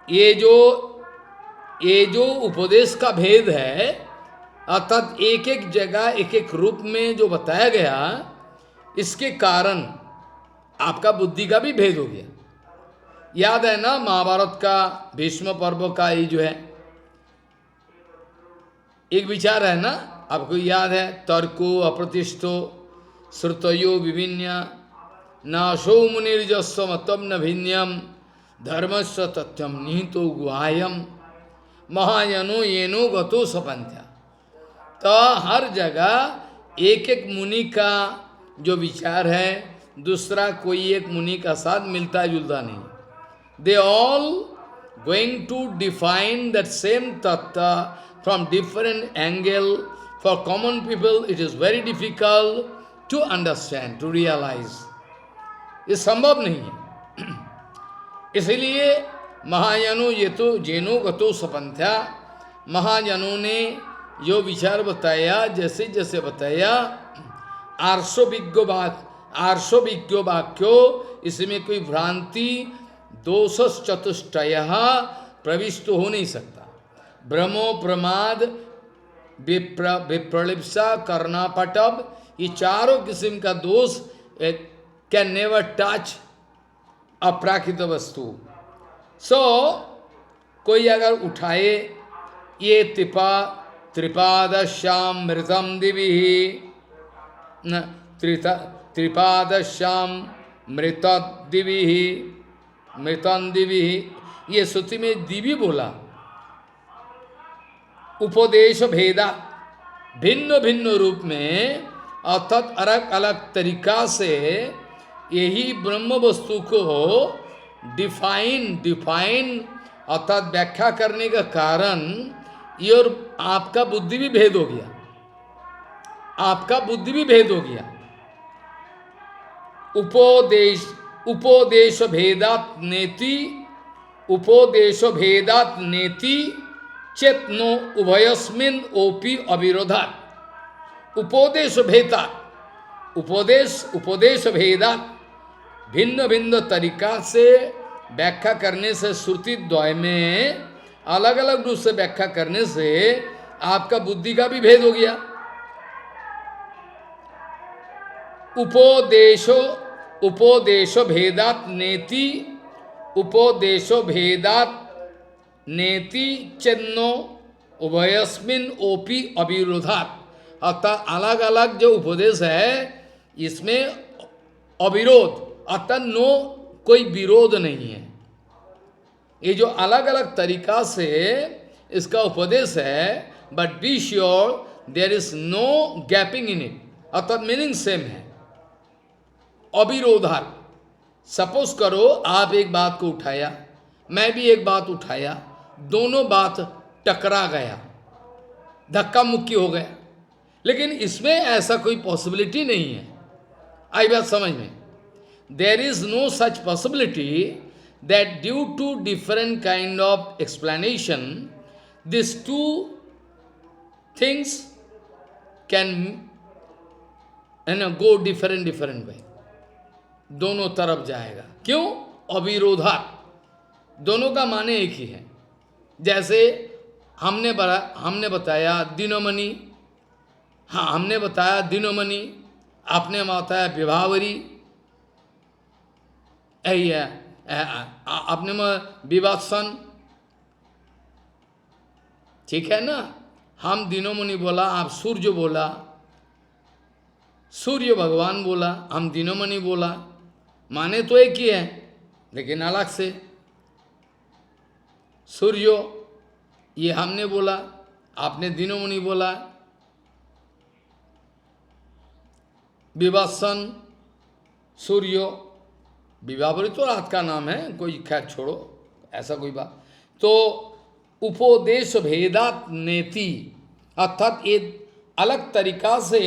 ये जो उपदेश का भेद है, अर्थात एक एक जगह एक एक रूप में जो बताया गया, इसके कारण आपका बुद्धि का भी भेद हो गया। याद है ना महाभारत का भीष्म पर्व का ये जो है एक विचार है ना, आपको याद है? तर्को अप्रतिष्ठो श्रुतयो विभिन्या नाशो मुनिर्जस्व मतम न भिन्यम धर्मस्व तथ्यम निहितो गुहायम महाजनो येनो गतो सपंथ्या। तो हर जगह एक एक मुनि का जो विचार है दूसरा कोई एक मुनि का साथ मिलता जुलता नहीं। They all going to define that same तत्व from different angle. For common people it is very difficult to understand, to realize. ये संभव नहीं है। इसलिए महाजनों ये तो जैनो गतो सपंथ्या, महाजनों ने जो विचार बताया, जैसे जैसे बताया, आर्षविज्ञ वाक्यो, इसमें कोई भ्रांति दोष चतुष्टय प्रविष्ट हो नहीं सकता। भ्रमो प्रमाद विप्रलिप्सा कर्णापटब, ये चारों किस्म का दोष कैन नेवर टच अप्राकृत वस्तु। सो कोई अगर उठाए ये त्रिपादश्याम मृतम दिवी, त्रिपादश्याम मृत दिवी, मृतम दिवी, ये श्रुति में दिवी बोला। उपदेश भेदा, भिन्न भिन्न रूप में, अर्थात अलग अलग तरीका से यही ब्रह्म वस्तु को डिफाइन अर्थात व्याख्या करने का कारण ये, और आपका बुद्धि भी भेद हो गया। आपका बुद्धि भी भेद हो गया। उपदेश भेदात नेति चेतनो उभयस्मिन ओपि अविरोधात्। उपदेश भेदात, भिन्न भिन्न तरीका से व्याख्या करने से, श्रुति द्वय में अलग अलग रूप से व्याख्या करने से आपका बुद्धि का भी भेद हो गया। उपदेशो भेदात नेति चन्नो उभयस्मिन ओपि अविरोधात्। अर्थात अलग अलग जो उपदेश है इसमें अविरोध, अर्थात नो कोई विरोध नहीं है। ये जो अलग अलग तरीका से इसका उपदेश है, but be sure there is no gapping in it, अर्थात मीनिंग सेम है, अविरोधा। सपोज करो आप एक बात को उठाया, मैं भी एक बात उठाया, दोनों बात टकरा गया, धक्का मुक्की हो गया, लेकिन इसमें ऐसा कोई पॉसिबिलिटी नहीं है। आई बात समझ में? There is no such possibility that due to different kind of explanation this two things can go different different way, दोनों तरफ जाएगा। क्यों? अविरोधा, दोनों का माने एक ही है। जैसे हमने बताया दिनोमणि, हाँ हमने बताया दिनोमणि, आपने बताया विभावरी, यही है। आपने विवात्सन, ठीक है ना? हम दिनोमणि बोला, आप सूर्य बोला, सूर्य भगवान बोला, हम दिनोमणि बोला, माने तो एक ही है लेकिन अलग से। सूर्य ये हमने बोला, आपने दिनोमणि बोला। विवासन सूर्य, विवाहरी तो रात का नाम है, कोई खैर छोड़ो, ऐसा कोई बात। तो उपदेश भेदात नेति, अर्थात ये अलग तरीका से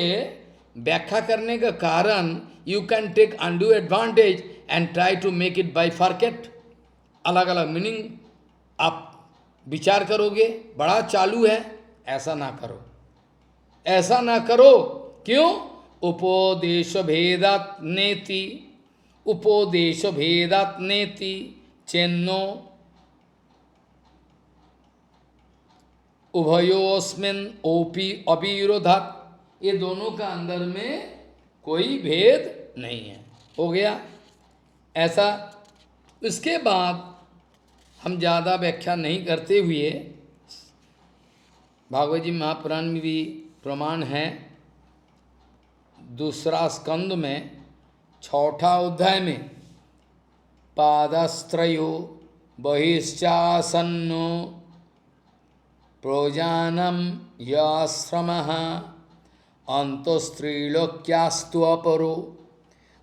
व्याख्या करने का कारण you can take undue advantage and try to make it bifurcate. अलग अलग मीनिंग आप विचार करोगे, बड़ा चालू है, ऐसा ना करो, ऐसा ना करो। क्यों? उपदेश भेदात नेति, उपदेश भेदात नेति चेन्नो उभयोस्मिन ओपी अविरोधात, ये दोनों का अंदर में कोई भेद नहीं है। हो गया ऐसा। इसके बाद हम ज़्यादा व्याख्या नहीं करते हुए, भागवत जी महापुराण में भी प्रमाण है, दूसरा स्कंद में छठा अध्याय में पादस्त्रयो बहिश्चासन्नो प्रोजानम याश्रमः अंतस्त्रीलोक्यास्तु अपरो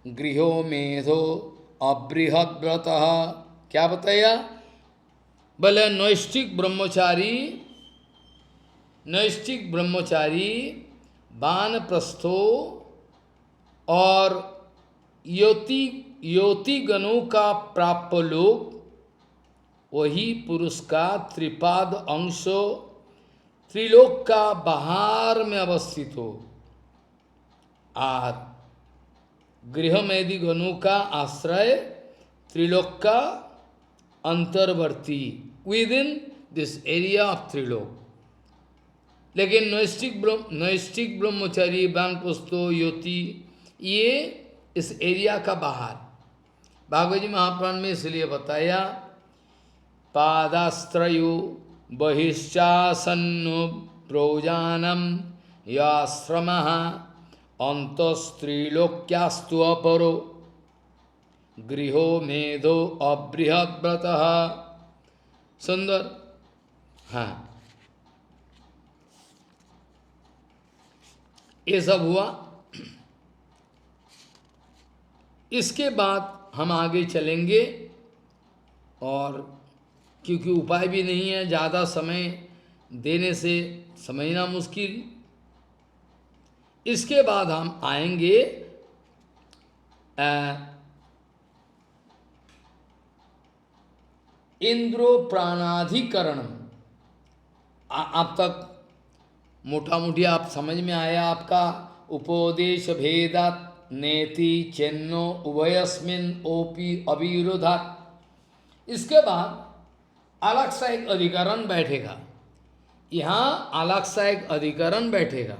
गृहो मेधो अबृहद्व्रतः। क्या बताया? बोले नैष्ठिक ब्रह्मचारी वानप्रस्थो और योति गणों का प्राप्त लोग, वही पुरुष का त्रिपाद अंशो त्रिलोक का बाहर में अवस्थित हो, और गृहमेदि गणों का आश्रय त्रिलोक का अंतर्वर्ती, within this area of त्रिलोक। लेकिन नैष्ठिक ब्रह्मचारी वानप्रस्थो योति, ये इस एरिया का बाहर। भागवत जी महापुराण में इसलिए बताया पादास्त्रयो बहिश्चासन्नो प्रोजानम याश्रमः अंतस्त्रीलोक्यास्तु अपरो गृहो मेधो अबृहद्व्रतः। सुंदर। हाँ, ये सब हुआ। इसके बाद हम आगे चलेंगे, और क्योंकि उपाय भी नहीं है, ज़्यादा समय देने से समझना मुश्किल। इसके बाद हम आएंगे इंद्रो प्राणाधिकरण। आप तक मोटा मोटी आप समझ में आया आपका? उपदेश भेदात नेति चेन्नो उभयस्मिन ओपी अविरोधात। इसके बाद अलग सा एक अधिकरण बैठेगा, यहाँ अलग सा एक अधिकरण बैठेगा।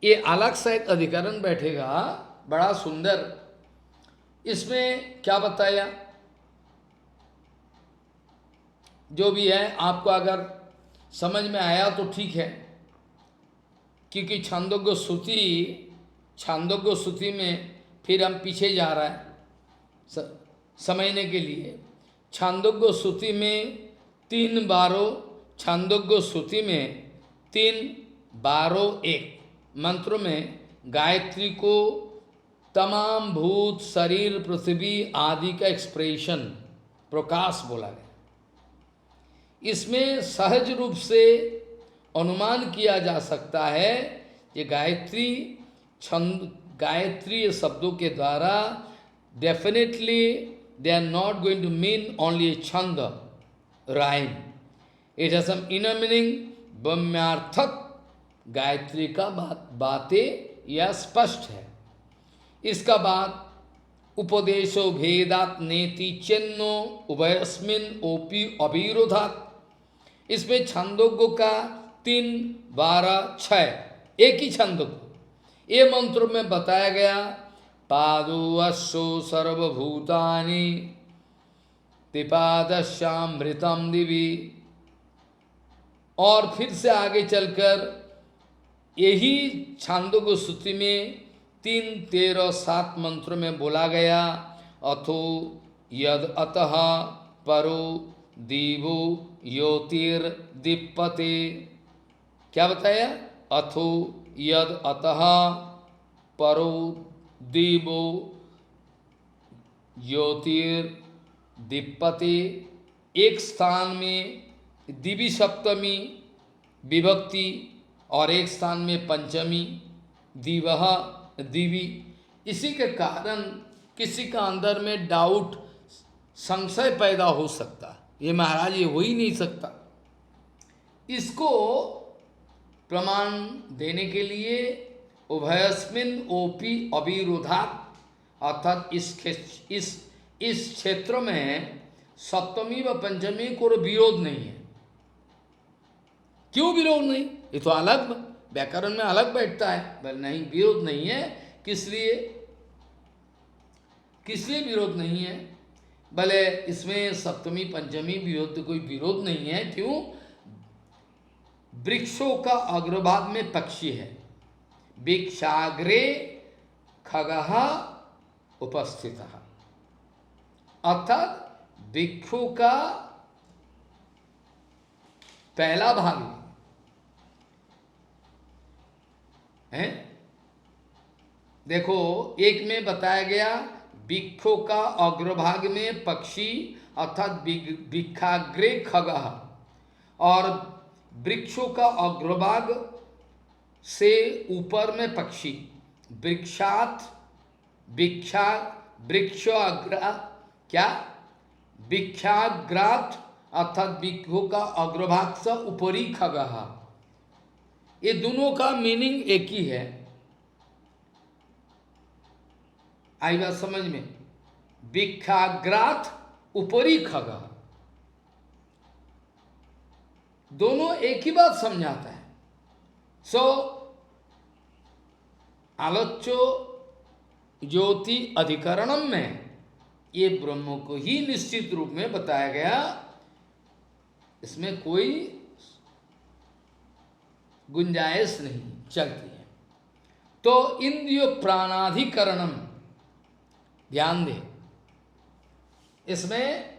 ये अलग सा एक अधिकरण बैठेगा, बड़ा सुंदर। इसमें क्या बताया, जो भी है आपको अगर समझ में आया तो ठीक है, क्योंकि छांदोग्य श्रुति में फिर हम पीछे जा रहा है समझने के लिए। छांदोग्य श्रुति में 3 बारों, छांदोग्य श्रुति में 3 बारों 1 मंत्रों में गायत्री को तमाम भूत शरीर पृथ्वी आदि का एक्सप्रेशन प्रकाश बोला गया। इसमें सहज रूप से अनुमान किया जा सकता है कि गायत्री छंद, गायत्री शब्दों के द्वारा definitely they are not going to mean only a chanda, rhyme. It has some inner meaning, ब्रह्मार्थक गायत्री का बातें यह स्पष्ट है। इसका बाद उपदेशो भेदात नेति चेन्नो उभयस्मिन ओपी अविरोधात, इसमें छंदोग्यों का 3, 12, 6 एक ही छंदोग्य ये मंत्रों में बताया गया। पादो अश्वो सर्वभूतानि त्रिपादश्यामृतम दिवि, और फिर से आगे चलकर यही छांदोग्य श्रुति में 3, 13, 7 मंत्रों में बोला गया। अथो यद अतः परो दीवो ज्योतिर्दीपते, क्या बताया? अथो यद अतः परो दीवो ज्योतिर्दीपते, एक स्थान में दिवी सप्तमी विभक्ति और एक स्थान में पंचमी दिवह दिवी। इसी के कारण किसी का अंदर में डाउट संशय पैदा हो सकता, ये महाराज ये हो ही नहीं सकता। इसको प्रमाण देने के लिए उभयस्मिन ओपी अविरोधात, अर्थात इस क्षेत्र में सप्तमी व पंचमी को विरोध नहीं है। क्यों विरोध नहीं? ये तो अलग व्याकरण में अलग बैठता है, पर नहीं विरोध नहीं है। किस लिए विरोध नहीं है? भले इसमें सप्तमी पंचमी विरोध, कोई विरोध नहीं है। क्यों? वृक्षों का अग्रभाग में पक्षी है, वृक्षाग्रे खगः उपस्थित, अर्थात वृक्षों का पहला भाग है। देखो एक में बताया गया वृक्षों का अग्रभाग में पक्षी अर्थात वृक्षाग्रे खगः, और वृक्षों का अग्रभाग से ऊपर में पक्षी, वृक्षात वृक्षाग्र, क्या वृक्षाग्रात अर्थात वृक्षों का अग्रभाग से ऊपरी खगः, ये दोनों का मीनिंग एक ही है। आई बात समझ में? वृक्षाग्रात ऊपरी खगः, दोनों एक ही बात समझाता है। आलोच्यो ज्योति अधिकरणम में ये ब्रह्म को ही निश्चित रूप में बताया गया, इसमें कोई गुंजाइश नहीं चलती है। तो इंद्रिय प्राणाधिकरणम, ध्यान दे, इसमें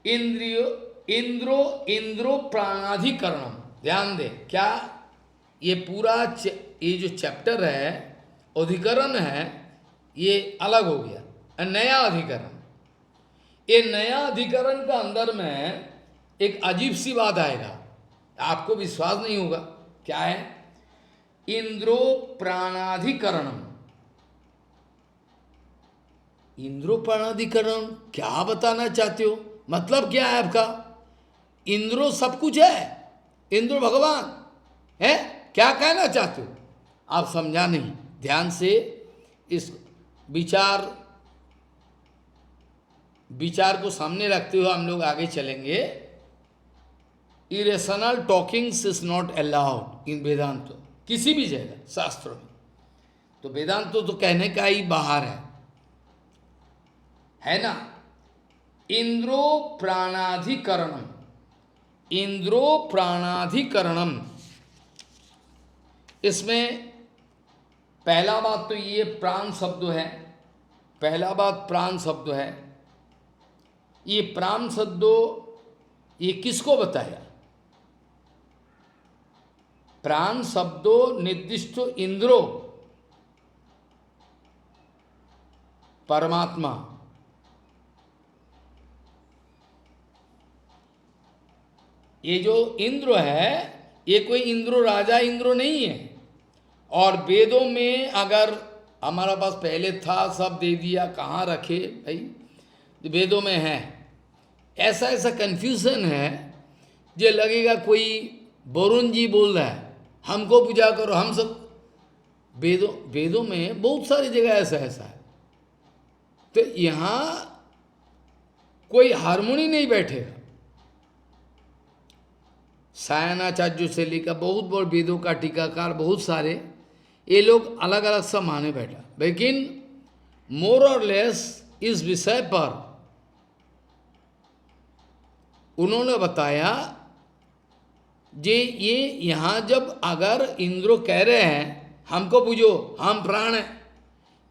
इंद्रो प्राणाधिकरणम, ध्यान दे। क्या ये पूरा ये जो चैप्टर है अधिकरण है, ये अलग हो गया, नया अधिकरण। ये नया अधिकरण का अंदर में एक अजीब सी बात आएगा, आपको विश्वास नहीं होगा। क्या है? इंद्रो प्राणाधिकरणम। इंद्रो प्राणाधिकरण क्या बताना चाहते हो? मतलब क्या है आपका? इंद्रो सब कुछ है, इंद्र भगवान है, क्या कहना चाहते हो? आप समझा नहीं। ध्यान से इस विचार को सामने रखते हुए हम लोग आगे चलेंगे। Irrational talkings is not allowed in Vedanta, किसी भी जगह शास्त्रों में। तो वेदांत तो कहने का ही बाहर है ना। इंद्रो प्राणाधिकरणम, इंद्रो प्राणाधिकरणम, इसमें पहला बात तो ये प्राण शब्द है, पहला बात प्राण शब्द है। ये प्राण शब्दों ये किसको बताया? प्राण शब्दों निर्दिष्ट इंद्रो परमात्मा। ये जो इंद्र है ये कोई इंद्रो राजा इंद्रो नहीं है। और वेदों में अगर हमारा पास पहले था सब दे दिया, कहाँ रखे भाई? वेदों में है, ऐसा ऐसा कंफ्यूजन है जो लगेगा कोई वरुण जी बोल रहा है हमको पूजा करो, हम सब वेदों वेदों में बहुत सारी जगह ऐसा ऐसा है। तो यहाँ कोई हारमोनी नहीं बैठेगा। सायनाचार्य से लेकर बहुत बहुत वेदों का टीकाकार बहुत सारे ये लोग अलग अलग सब माने बैठा, लेकिन मोर और लेस इस विषय पर उन्होंने बताया जे ये यहाँ जब अगर इंद्रो कह रहे हैं हमको पूजो, हम प्राण हैं,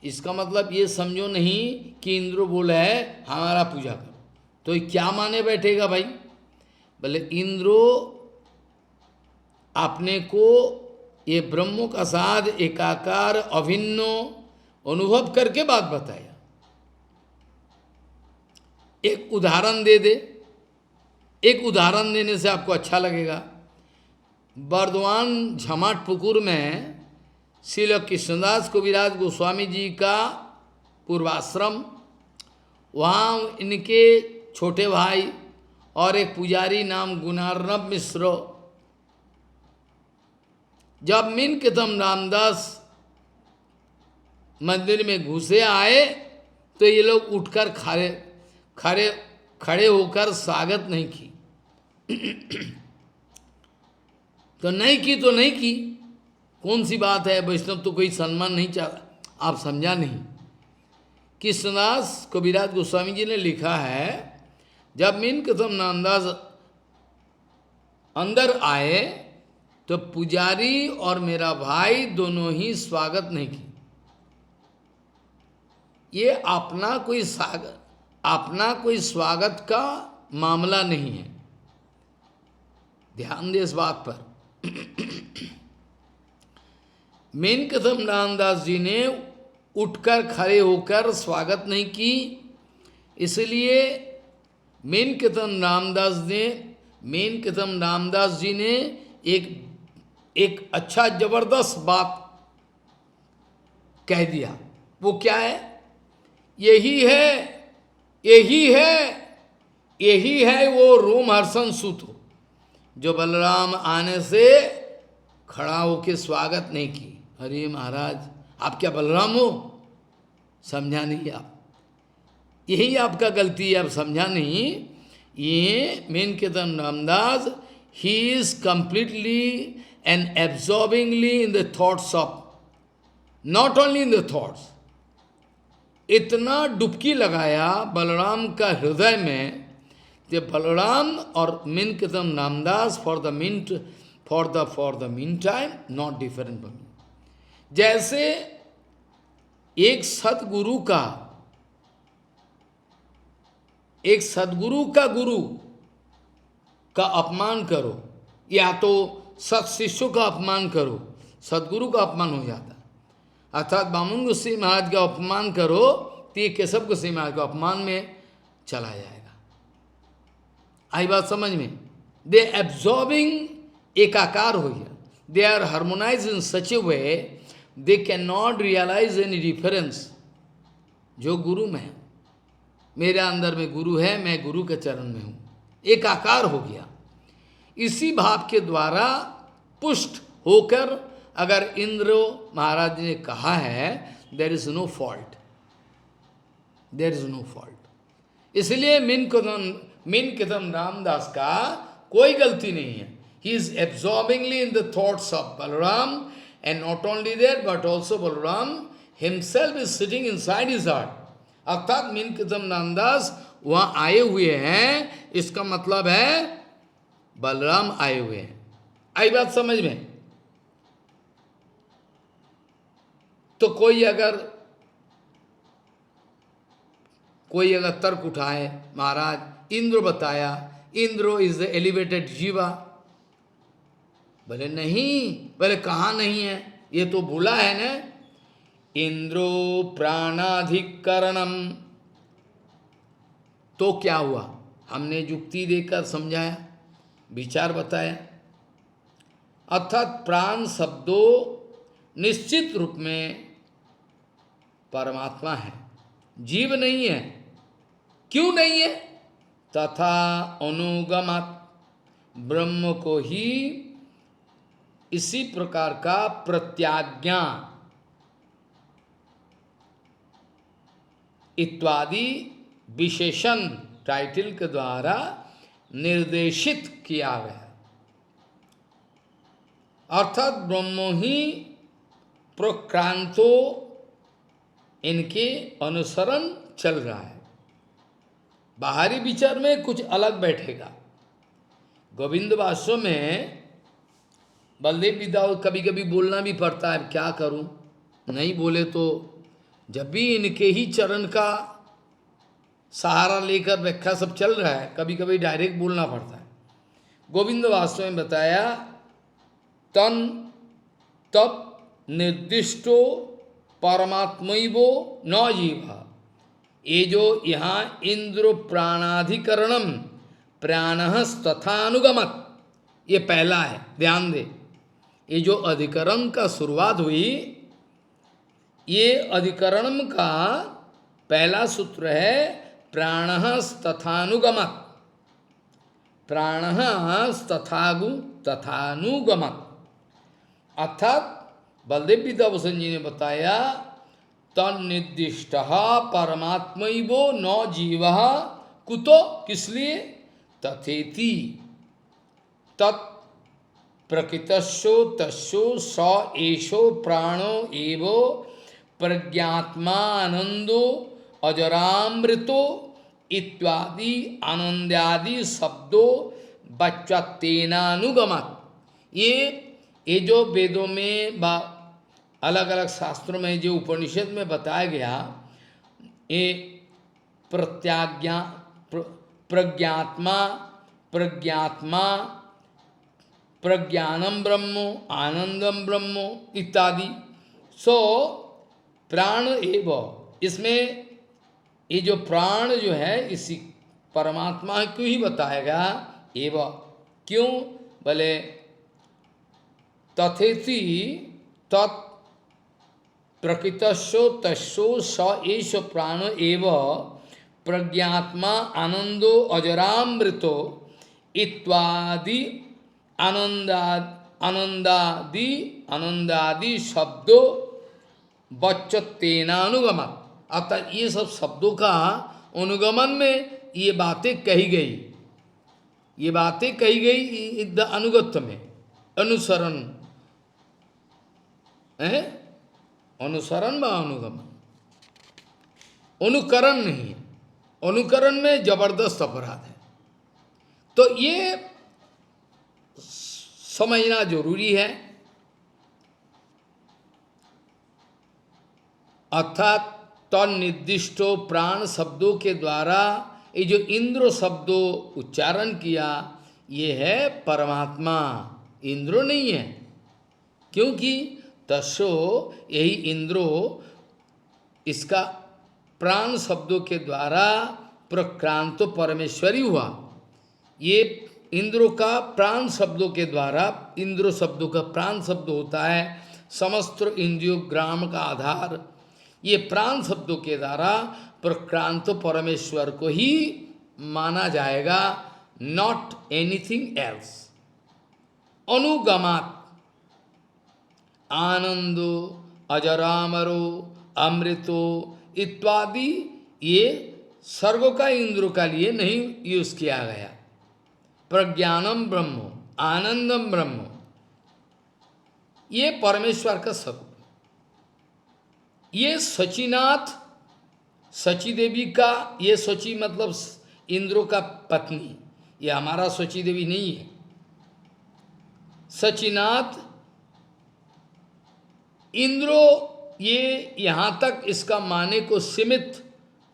इसका मतलब ये समझो नहीं कि इंद्रो बोला है हमारा पूजा करो। तो ये क्या माने बैठेगा भाई? बोले इंद्रो अपने को ये ब्रह्म का साथ एकाकार अभिन्न अनुभव करके बात बताया। एक उदाहरण दे दे, एक उदाहरण देने से आपको अच्छा लगेगा। बर्दवान झमाट पुकुर में श्रील कृष्णदास कविराज गोस्वामी जी का पूर्वाश्रम, वहाँ इनके छोटे भाई और एक पुजारी नाम गुणार्णव मिश्र, जब मीन केतम रामदास मंदिर में घुसे आए तो ये लोग उठकर खड़े खड़े खड़े होकर स्वागत नहीं की। तो नहीं की, कौन सी बात है? वैष्णव तो कोई सम्मान नहीं चाहता, आप समझा नहीं। कृष्णदास कविराज गोस्वामी जी ने लिखा है जब मीन केतम रामदास अंदर आए तो पुजारी और मेरा भाई दोनों ही स्वागत नहीं की। ये अपना कोई स्वागत का मामला नहीं है, ध्यान दे इस बात पर। मीन केतम रामदास जी ने उठकर खड़े होकर स्वागत नहीं की, इसलिए मीन केतम रामदास जी ने एक अच्छा जबरदस्त बात कह दिया। वो क्या है? यही है वो रोमहर्षण सूत्र जो बलराम आने से खड़ा होके स्वागत नहीं की। अरे महाराज आप क्या बलराम हो? समझा नहीं आप, यही आपका गलती है, आप समझा नहीं। ये mean Ketan Ramdas, he is completely and absorbingly in the thoughts of, not only in the thoughts, इतना डुबकी लगाया बलराम का हृदय में कि बलराम और mean Ketan Ramdas for the mean time not different from me. जैसे एक सदगुरु का गुरु का अपमान करो या तो सत शिष्यों का अपमान करो, सदगुरु का अपमान हो जाता। अर्थात बामन गोसाई महाराज का अपमान करो तो ये केशव गोसाई महाराज का अपमान में चला जाएगा। आई बात समझ में? दे एब्जॉर्बिंग एकाकार हो गया, they are harmonize in such a way they can not realize any difference. जो गुरु में है, मेरे अंदर में गुरु है, मैं गुरु के चरण में हूँ, एकाकार हो गया। इसी भाव के द्वारा पुष्ट होकर अगर इंद्र महाराज ने कहा है there is no fault, there is no fault. इसलिए मीन केतन रामदास का कोई गलती नहीं है। He is absorbingly in the thoughts of Balaram and not only there but also Balaram himself is sitting inside his heart. अर्थात मीन केतन रामदास वहां आए हुए हैं, इसका मतलब है बलराम आए हुए हैं। आई बात समझ में? तो कोई अगर तर्क उठाए, महाराज इंद्र बताया, इंद्रो इज द एलिवेटेड जीवा, बोले नहीं, बोले कहाँ नहीं है, ये तो भूला है ना, इंद्रो प्राणाधिकरणम। तो क्या हुआ, हमने युक्ति देकर समझाया, विचार बताया, अर्थात प्राण शब्दों निश्चित रूप में परमात्मा है, जीव नहीं है। क्यों नहीं है? तथा अनुगमत, ब्रह्म को ही इसी प्रकार का प्रत्याज्ञा इत्यादि विशेषण टाइटल के द्वारा निर्देशित किया गया। अर्थात ब्रह्म ही प्रक्रांतो इनके अनुसरण चल रहा है। बाहरी विचार में कुछ अलग बैठेगा। गोविंद वास्तव में बलदेव विद्या कभी कभी बोलना भी पड़ता है, क्या करूं, नहीं बोले तो, जब भी इनके ही चरण का सहारा लेकर व्याख्या सब चल रहा है, कभी कभी डायरेक्ट बोलना पड़ता है। गोविंद वास्तव में बताया, तन तप निर्दिष्टो परमात्मैवो न जीवा। ये जो यहाँ इंद्र प्राणाधिकरणम प्राणः तथानुगमत, ये पहला है, ध्यान दे। ये जो अधिकरण का शुरुआत हुई, ये अधिकरण का पहला सूत्र है प्राणः तथानुगमत, प्राणः तथानुगमत। अर्थात बलदेव विद्याभूषण जी ने बताया, तन्निर्दिष्ट परमात्मैवो न जीव, कुतो, किस लिए, तथेति तत् प्रकृतस्यो तस्यो स एषो प्राणो एवो प्रज्ञात्मा आनंदो अजरामृतो इत्यादि आनंदादि शब्दों बच्चतेनानुगमत। ये जो वेदों में अलग अलग शास्त्रों में जो उपनिषद में बताया गया, ये प्रत्याज्ञा प्रज्ञात्मा प्रज्ञात्मा प्रज्ञानम ब्रह्मो आनंदम ब्रह्मो इत्यादि, सो प्राण एव, इसमें ये जो प्राण जो है इसी परमात्मा क्यों ही बताएगा, एव क्यों, बोले तथेति तत् प्रकृतस्यो तस्यो स एष प्राण एव प्रज्ञात्मा आनंदो अजरामृतो इत्यादि आनंदादि शब्दों बच्चतेनानुगमन। अर्थात ये सब शब्दों का अनुगमन में ये बातें कही गई, ये बातें कही गई अनुगत्य में, अनुसरण है, अनुसरण व अनुगमन, अनुकरण नहीं है, अनुकरण में जबरदस्त अपराध है। तो ये समझना जरूरी है। अर्थात तन्निर्दिष्टो प्राण शब्दों के द्वारा ये जो इंद्र शब्दों उच्चारण किया, ये है परमात्मा, इंद्रो नहीं है। क्योंकि तस्यो, यही इंद्रो, इसका प्राण शब्दों के द्वारा प्रक्रांतो परमेश्वरी हुआ। ये इंद्रो का प्राण शब्दों के द्वारा, इंद्र शब्दों का प्राण शब्द होता है समस्त इंद्रियो ग्राम का आधार। ये प्राण शब्दों के द्वारा प्रक्रांत परमेश्वर को ही माना जाएगा, नॉट एनीथिंग एल्स। अनुगमात आनंदो अजरामरो अमृतो इत्यादि, ये सर्व का इंद्र का लिए नहीं यूज किया गया। प्रज्ञानम ब्रह्म आनंदम ब्रह्म, ये परमेश्वर का स्वरूप। ये सचिनाथ, सची देवी का, ये सची मतलब इंद्रो का पत्नी, ये हमारा सची देवी नहीं है। सचिनाथ इंद्रो, ये यहाँ तक इसका माने को सीमित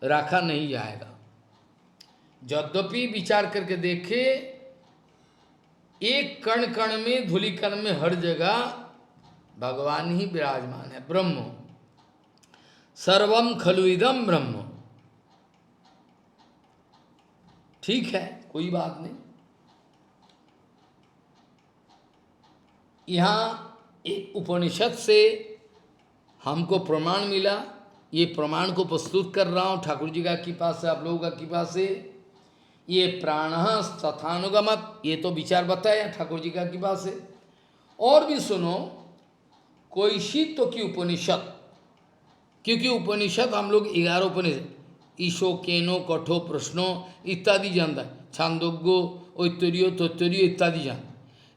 रखा नहीं जाएगा। यद्यपि विचार करके देखे, एक कण कण में, धूलि कण में, हर जगह भगवान ही विराजमान है, ब्रह्म। सर्वम खलु इदम ब्रह्म। ठीक है, कोई बात नहीं। यहाँ एक उपनिषद से हमको प्रमाण मिला, ये प्रमाण को प्रस्तुत कर रहा हूँ ठाकुर जी का कृपा से, आप लोगों का कृपा से। ये प्राण तथानुगमत, ये तो विचार बताया ठाकुर जी का कृपा से। और भी सुनो, कोईशित की उपनिषद, क्योंकि उपनिषद हम लोग 11 उपनिषद, ईशो केनो कठो प्रश्नो इत्यादि जानता है, छांदोग्यो ऐतरेय तैत्तरीय इत्यादि जान,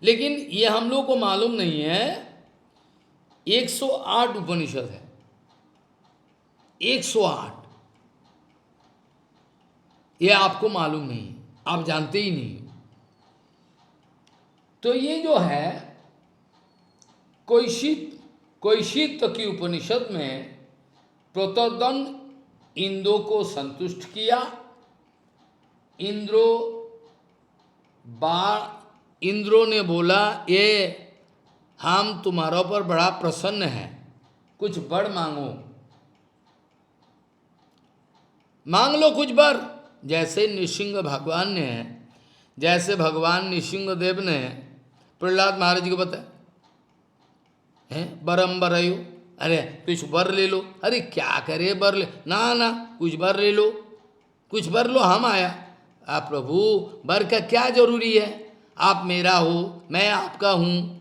लेकिन ये हम लोग को मालूम नहीं है 108 उपनिषद है, 108। ये आपको मालूम नहीं, आप जानते ही नहीं। तो ये जो है कोईशित की उपनिषद में प्रतोदन इंद्रों को संतुष्ट किया। इंद्रों ने बोला, ये हम तुम्हारे पर बड़ा प्रसन्न है, कुछ वर मांगो, मांग लो कुछ वर। जैसे नृसिंह भगवान ने, जैसे भगवान नृसिंह देव ने प्रहलाद महाराज जी को बताया, हैं वरम वरयो, अरे कुछ वर ले लो। अरे क्या करे वर ले, ना ना कुछ वर ले लो, कुछ वर लो, हम आया। आप प्रभु वर का क्या जरूरी है, आप मेरा हो, मैं आपका हूँ,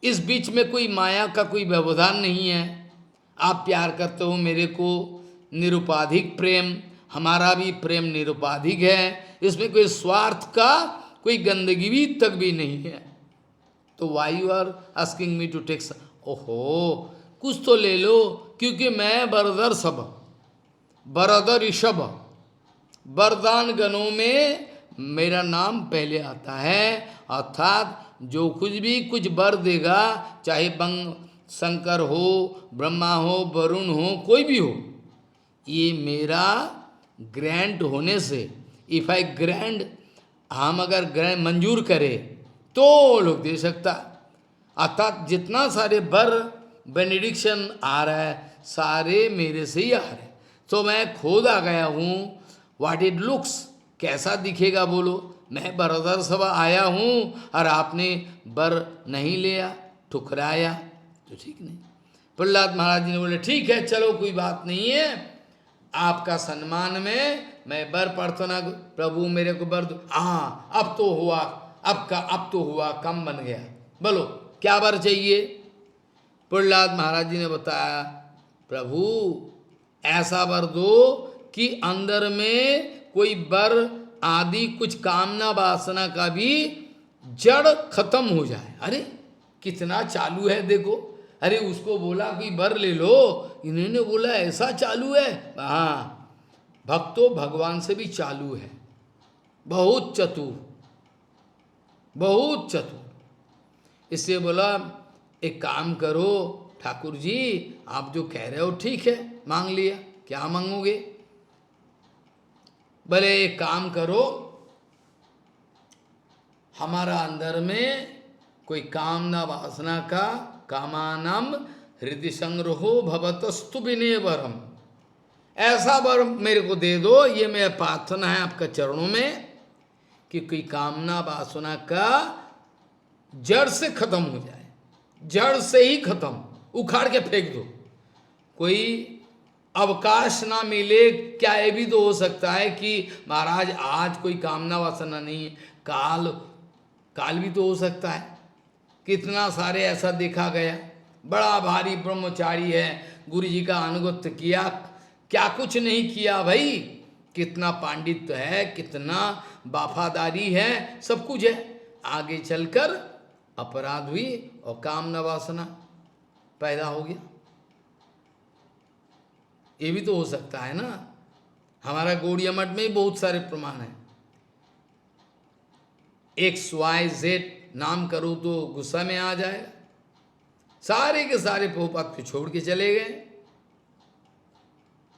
इस बीच में कोई माया का कोई व्यवधान नहीं है। आप प्यार करते हो मेरे को, निरुपाधिक प्रेम, हमारा भी प्रेम निरुपाधिक है, इसमें कोई स्वार्थ का कोई गंदगी भी तक भी नहीं है। तो why you are asking me to take, ओहो कुछ तो ले लो, क्योंकि मैं बरदर सब, बरदर ऋषभ, वरदान गणों में मेरा नाम पहले आता है। अर्थात जो कुछ भी कुछ वर देगा, चाहे बंग शंकर हो, ब्रह्मा हो, वरुण हो, कोई भी हो, ये मेरा ग्रैंड होने से, इफ आई ग्रैंड, हम अगर ग्रैंड मंजूर करें तो लोग दे सकता। अर्थात जितना सारे वर बेनिडिक्शन आ रहा है, सारे मेरे से ही आ रहे हैं। तो मैं खुद आ गया हूँ, व्हाट इट लुक्स, कैसा दिखेगा बोलो, मैं बरदर सभा आया हूँ और आपने वर नहीं लिया, ठुकराया, तो ठीक नहीं। प्रहलाद महाराज जी ने बोले ठीक है, चलो कोई बात नहीं है, आपका सम्मान में मैं वर प्रार्थना, प्रभु मेरे को वर दो। हाँ अब तो हुआ, अब तो हुआ, कम बन गया, बोलो क्या वर चाहिए। प्रहलाद महाराज जी ने बताया, प्रभु ऐसा वर दो कि अंदर में कोई वर आदि कुछ कामना वासना का भी जड़ खत्म हो जाए। अरे कितना चालू है देखो, अरे उसको बोला कि वर ले लो, इन्होंने बोला ऐसा चालू है। हाँ, भक्तो भगवान से भी चालू है, बहुत चतुर, बहुत चतुर। इसलिए बोला एक काम करो ठाकुर जी, आप जो कह रहे हो ठीक है, मांग लिया, क्या मांगोगे। बोले एक काम करो, हमारा अंदर में कोई कामना वासना का, कामानम हृदय संग्रहो भवतस्तु विनय वरम, ऐसा वर मेरे को दे दो, ये मेरा प्रार्थना है आपका चरणों में, कि कोई कामना वासना का जड़ से खत्म हो जाए, जड़ से ही खत्म, उखाड़ के फेंक दो, कोई अवकाश ना मिले। क्या ये भी तो हो सकता है कि महाराज आज कोई कामना वासना नहीं है, काल भी तो हो सकता है। कितना सारे ऐसा देखा गया, बड़ा भारी ब्रह्मचारी है, गुरु जी का अनुगत्य किया, क्या कुछ नहीं किया भाई, कितना पांडित्य है, कितना वफादारी है, सब कुछ है, आगे चलकर अपराध हुई और कामना वासना पैदा हो गया। ये भी तो हो सकता है ना। हमारा गौड़िया मठ में ही बहुत सारे प्रमाण हैं। XYZ नाम करो तो गुस्सा में आ जाएगा, सारे के सारे प्रभुपाद को छोड़ के चले गए।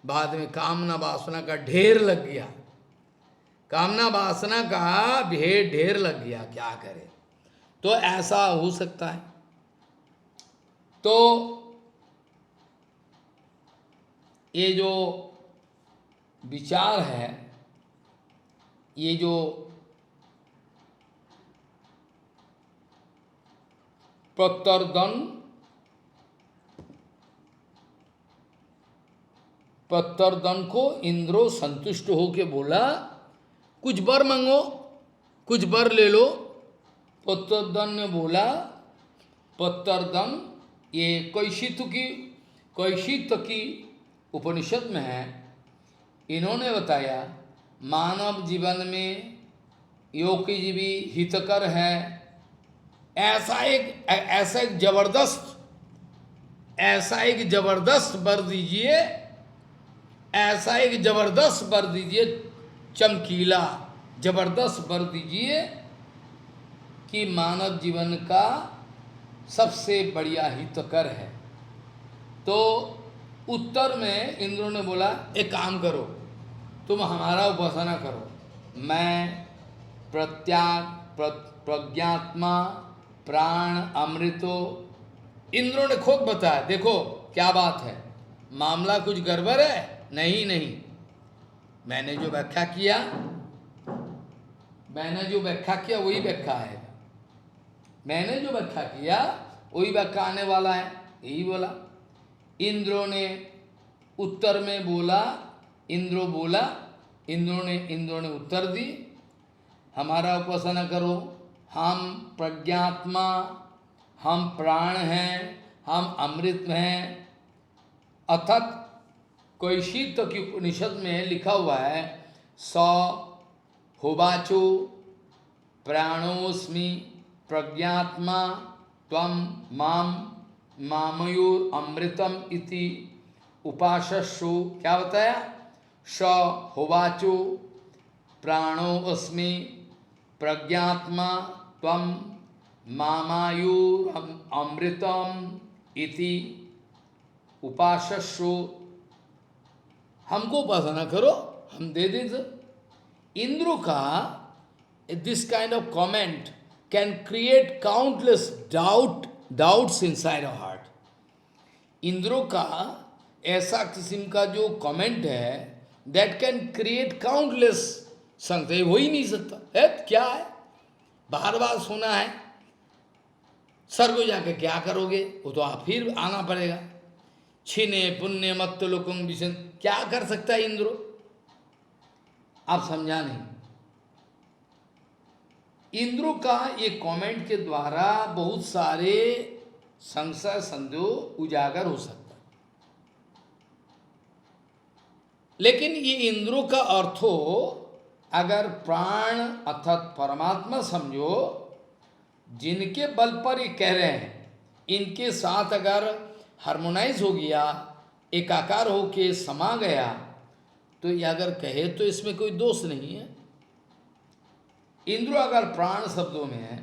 बाद में कामना वासना का ढेर लग गया, कामना वासना का ढेर लग गया, क्या करे। तो ऐसा हो सकता है। तो ये जो विचार है, ये जो प्रत्यर्दन को इंद्रो संतुष्ट होके बोला, कुछ वर मांगो, कुछ वर ले लो। प्रत्यर्दन ने बोला, प्रत्यर्दन ये कैशित की उपनिषद में है। इन्होंने बताया मानव जीवन में योगजीवी हितकर है, ऐसा एक जबरदस्त वर दीजिए, ऐसा एक जबरदस्त वर दीजिए, चमकीला जबरदस्त वर दीजिए कि मानव जीवन का सबसे बढ़िया हितकर है। तो उत्तर में इंद्र ने बोला, एक काम करो, तुम हमारा उपासना करो, मैं प्रज्ञात्मा प्राण अमृतो। इंद्रों ने खुद बताया, देखो क्या बात है, मामला कुछ गड़बड़ है? नहीं नहीं, मैंने जो व्याख्या किया वही व्याख्या है, मैंने जो व्याख्या किया वही व्याख्या आने वाला है, यही बोला। इंद्रों ने उत्तर में बोला, इंद्रों ने उत्तर दी, हमारा उपासना करो, हम प्रज्ञात्मा, हम प्राण हैं, हम अमृत हैं। अर्थात कैशित की उपनिषद में लिखा हुआ है, स होवाचो प्राणोस्मि प्रज्ञात्मा त्वं माम मामयोर अमृतम इति उपासस्सु। क्या बताया? स होवाचो प्राणोस्मि प्रज्ञात्मा त्वं मामायुर अमृतम इति उपासस्सु। हमको उपासना करो, हम दे दें। इंद्र का this kind of comment can create countless doubts inside our heart. इंद्रों का ऐसा किस्म का जो कमेंट है, दैट कैन क्रिएट काउंटलेस संशय। हो ही नहीं सकता है, क्या है, बार बार सुना है, स्वर्ग जाके क्या करोगे, वो तो आप फिर आना पड़ेगा। छिने पुण्य मत्त लोकुं विशन, क्या कर सकता है इंद्र, आप समझा नहीं। इंद्र का ये कमेंट के द्वारा बहुत सारे संशय संदेह उजागर हो सकता है। लेकिन ये इंद्रों का अर्थ हो, अगर प्राण अर्थात परमात्मा समझो, जिनके बल पर ये कह रहे हैं, इनके साथ अगर हार्मोनाइज हो गया, एकाकार होके समा गया, तो ये अगर कहे तो इसमें कोई दोष नहीं है। इंद्र अगर प्राण शब्दों में है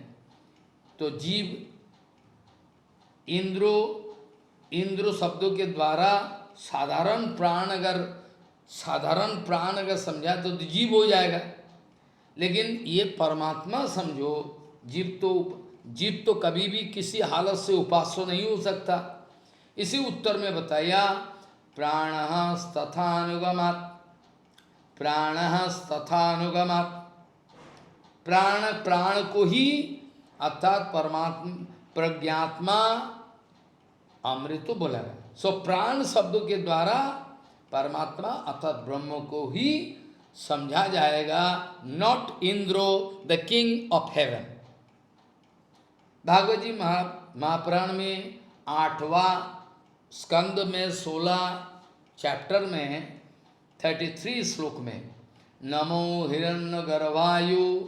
तो जीव, इंद्र शब्दों के द्वारा साधारण प्राण अगर समझा तो जीव हो जाएगा। लेकिन ये परमात्मा समझो, जीव तो कभी भी किसी हालत से उपास्य नहीं हो सकता। इसी उत्तर में बताया, प्राणस्तथानुगमात्, प्राण को ही अर्थात परमात्मा प्रज्ञात्मा अमृत बोला है। सो प्राण शब्दों के द्वारा परमात्मा अर्थात ब्रह्म को ही समझा जाएगा, not Indra the king of heaven. Bhagavata ji Mahapurana में 8वां स्कंद में 16 चैप्टर में 33 श्लोक में, नमो हिरण्य गर्भायु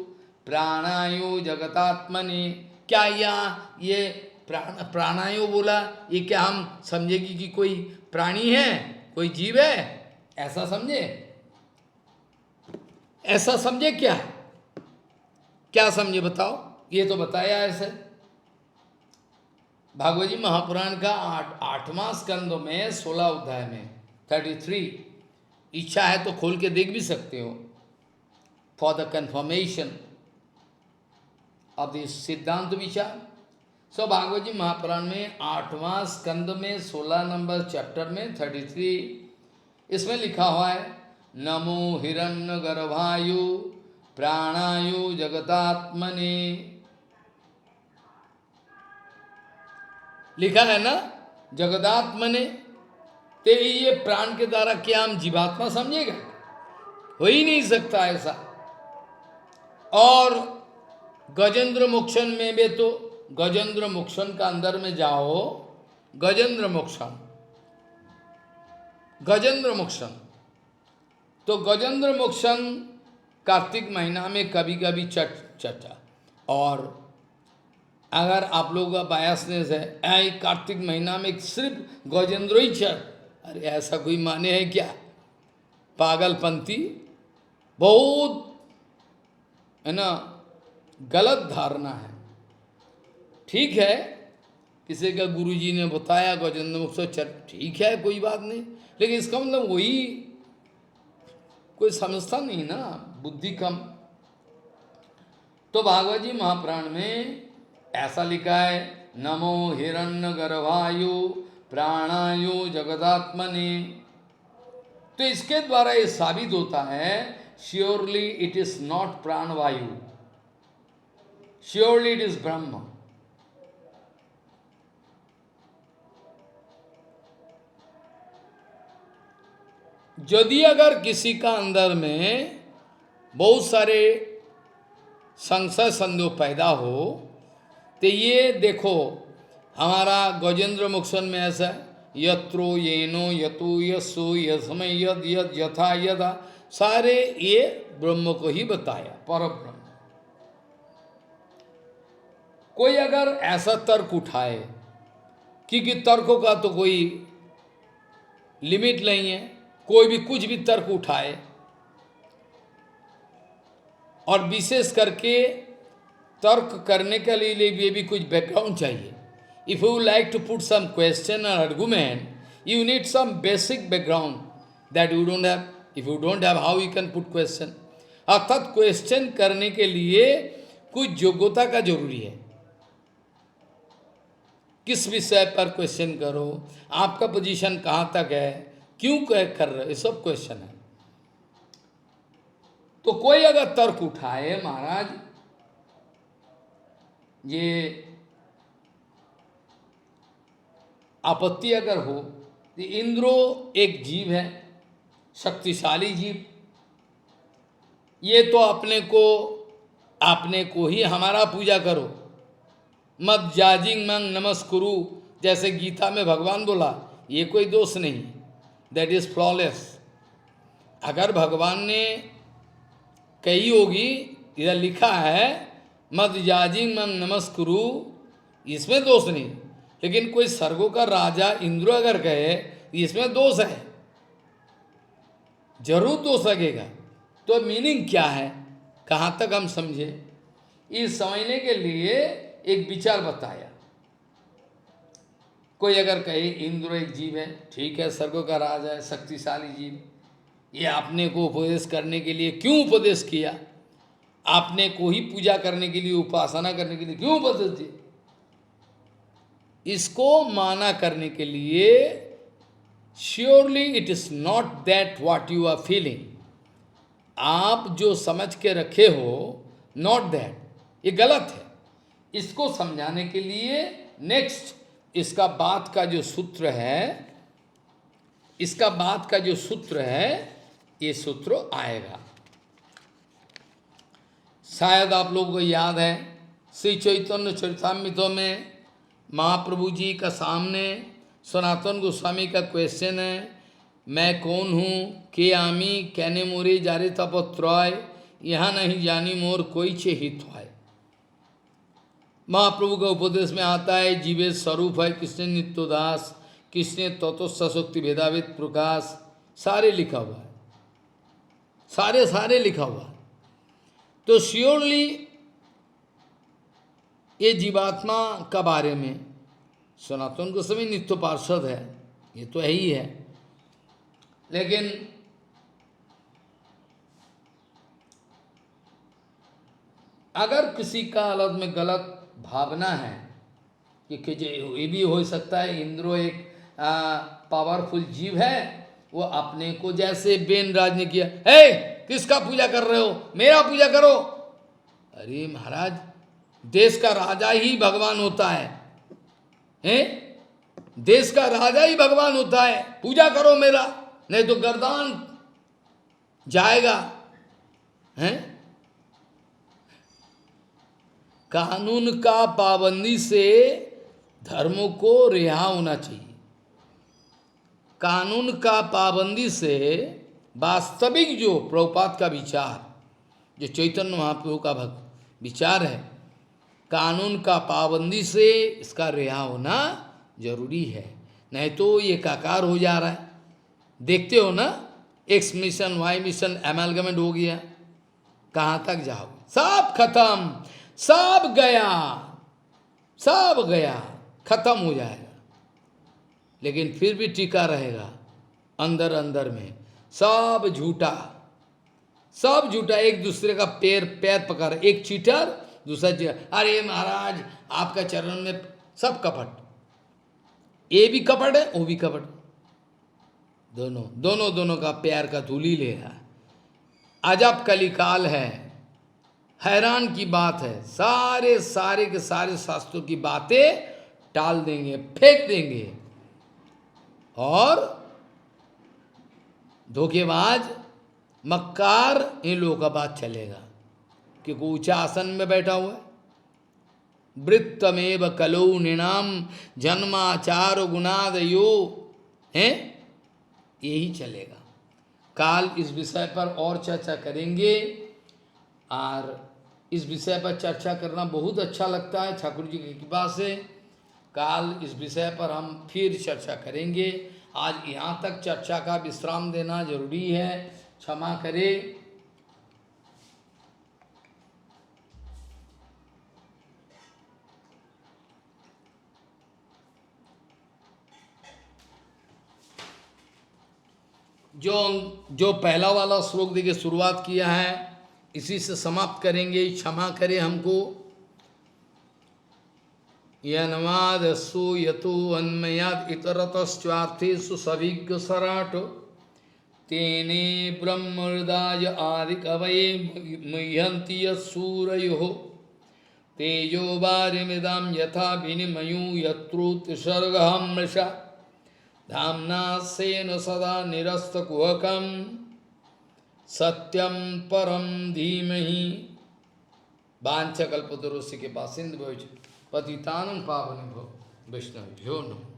प्राणायु जगतात्मनि। क्या ये प्राणायु बोला, ये क्या हम समझेगी कि कोई प्राणी है, कोई जीव है, ऐसा समझे? ऐसा समझे क्या समझे बताओ? ये तो बताया ऐसे भागवत जी महापुराण का 8वां स्कंद में 16 अध्याय में 33 इच्छा है तो खोल के देख भी सकते हो, for the confirmation of this सिद्धांत विचार। सो भागवत जी महापुराण में 8वां स्कंद में 16 नंबर चैप्टर में 33 इसमें लिखा हुआ है, नमो हिरण्य गर्भायु प्राणायु जगतात्मने। लिखा है ना जगदात्मने। तो ये प्राण के द्वारा क्या हम जीवात्मा समझेगा? हो ही नहीं सकता ऐसा। और गजेंद्र मोक्षण में भी तो, गजेंद्र मोक्षण का अंदर में जाओ, गजेंद्र मोक्षण, गजेंद्र मोक्षण, तो गजेंद्र मोक्षण कार्तिक महीना में कभी कभी चर्चा। और अगर आप लोगों का बायसनेस है, ऐ कार्तिक महीना में सिर्फ गजेंद्र ही चढ़, अरे ऐसा कोई माने है क्या? पागलपंथी, बहुत है ना, गलत धारणा है। ठीक है, किसी का गुरुजी ने बताया गजेंद्र मुख चल, ठीक है कोई बात नहीं, लेकिन इसका मतलब वही कोई समझता नहीं ना, बुद्धि कम। तो भागवत जी महापुराण में ऐसा लिखा है, नमो हिरण्य गर्भायु प्राणायु जगदात्मने। तो इसके द्वारा ये साबित होता है, श्योरली इट इज नॉट प्राणवायु, श्योरली इट इज ब्रह्म। यदि अगर किसी का अंदर में बहुत सारे संशय संदेह पैदा हो, तो ये देखो हमारा गजेंद्र मोक्षण में ऐसा है, यत्रो येनो यतु यस्सु यस्मै यद यद यथा यदा, सारे ये ब्रह्म को ही बताया, पर ब्रह्म। कोई अगर ऐसा तर्क उठाए, क्योंकि तर्कों का तो कोई लिमिट नहीं है, कोई भी कुछ भी तर्क उठाए, और विशेष करके तर्क करने के लिए भी कुछ बैकग्राउंड चाहिए। If you like to put some question और argument, you need some basic background that you don't have. If you don't have, how you can put question? अर्थात क्वेश्चन करने के लिए कुछ योग्यता का जरूरी है। किस विषय पर क्वेश्चन करो, आपका पोजीशन कहाँ तक है, क्यों कर रहे हो, ये सब क्वेश्चन है। तो कोई अगर तर्क उठाए, महाराज ये आपत्ति अगर हो, तो इंद्रो एक जीव है, शक्तिशाली जीव, ये तो अपने को ही हमारा पूजा करो, मत जाजिंग मंग नमस्कुरु, जैसे गीता में भगवान बोला, ये कोई दोष नहीं, दैट इज फ्लॉलेस। अगर भगवान ने कही होगी, इधर लिखा है मत जाजिंग मंग नमस्कुरु, इसमें दोष नहीं, लेकिन कोई स्वर्गों का राजा इंद्र अगर कहे, इसमें दोष है, जरूर दोष लगेगा। तो मीनिंग क्या है, कहाँ तक हम समझे, इस समझने के लिए एक विचार बताया। कोई अगर कहे इंद्र एक जीव है, ठीक है, स्वर्गों का राजा है, शक्तिशाली जीव, ये आपने को उपदेश करने के लिए क्यों उपदेश किया, आपने को ही पूजा करने के लिए, उपासना करने के लिए क्यों उपदेश दिया? इसको माना करने के लिए surely it is not that what you are feeling, आप जो समझ के रखे हो, नॉट दैट, ये गलत है। इसको समझाने के लिए नेक्स्ट इसका बात का जो सूत्र है, इसका बात का जो सूत्र है, ये सूत्र आएगा। शायद आप लोगों को याद है, श्री चैतन्य चरितामृत में महाप्रभु जी का सामने सनातन गोस्वामी का क्वेश्चन है, मैं कौन हूँ, के आमी कहने मोरे जारे तपत्रय, यहाँ नहीं जानी मोर कोई छे हित है। महाप्रभु का उपदेश में आता है, जीवे स्वरूप है कृष्ण नित्योदास, कृष्ण तत्वशक्ति भेदावेद प्रकाश, सारे लिखा हुआ है, सारे लिखा हुआ है। तो श्योरली ये जीवात्मा का बारे में सनातन गोस्वामी नित्य पार्षद है, ये तो है ही है, लेकिन अगर किसी का अलग में गलत भावना है कि ये भी हो सकता है, इंद्रो एक पावरफुल जीव है, वो अपने को जैसे बेन राज ने किया, हे किसका पूजा कर रहे हो, मेरा पूजा करो। अरे महाराज, देश का राजा ही भगवान होता है, हैं? देश का राजा ही भगवान होता है, पूजा करो मेरा, नहीं तो गर्दान जाएगा, हैं? कानून का पाबंदी से धर्म को रिहा होना चाहिए। कानून का पाबंदी से वास्तविक जो प्रभुपाद का विचार, जो चैतन्य महाप्रभु का विचार है, कानून का पाबंदी से इसका रिहा होना जरूरी है, नहीं तो ये काकार हो जा रहा है। देखते हो ना, एक्स मिशन वाई मिशन एमलगमेंट हो गया, कहाँ तक जाओ, सब खत्म, सब गया, सब गया, खत्म हो जाएगा। लेकिन फिर भी टिका रहेगा अंदर अंदर में, सब झूठा, सब झूठा, एक दूसरे का पैर पकड़, एक चीटर दूसरा चीटर, अरे महाराज आपका चरण में, सब कपट, ये भी कपट है वो भी कपट, दोनों का पैर का धूली ले रहा है। अजब कलिकाल है, हैरान की बात है, सारे सारे के सारे शास्त्रों की बातें टाल देंगे, फेंक देंगे, और धोखेबाज मक्कार इन लोगों का बात चलेगा, क्योंकि ऊंचा आसन में बैठा हुआ है। वृत्तमेव कलो निनाम जन्माचार गुणादयो है, यही चलेगा। काल इस विषय पर और चर्चा करेंगे, और इस विषय पर चर्चा करना बहुत अच्छा लगता है ठाकुर जी की कृपा से। काल इस विषय पर हम फिर चर्चा करेंगे। आज यहाँ तक चर्चा का विश्राम देना जरूरी है, क्षमा करें। जो पहला वाला श्लोक देखिए शुरुआत किया है, इसी से समाप्त करेंगे, क्षमा करें हमको। यन्मादस्सु यतो अन्मयाद इतरतश्चार्थेषु सविज्ञ सराट तेने ब्रह्महृदाय आदिकवये मुह्यन्ति यत्सूरयोः तेजो वारिमिदं यथा विनिमयो यत्रो त्रिसर्गः मृषा धाम्ना स्वेन सदा निरस्तकुहकं सत्यं परं धीमहि। वाञ्छकल्पतरुस्य कृपासिन्धुभ्यो पतितानं पावनेभ्यो वैष्णवेभ्यो नमः।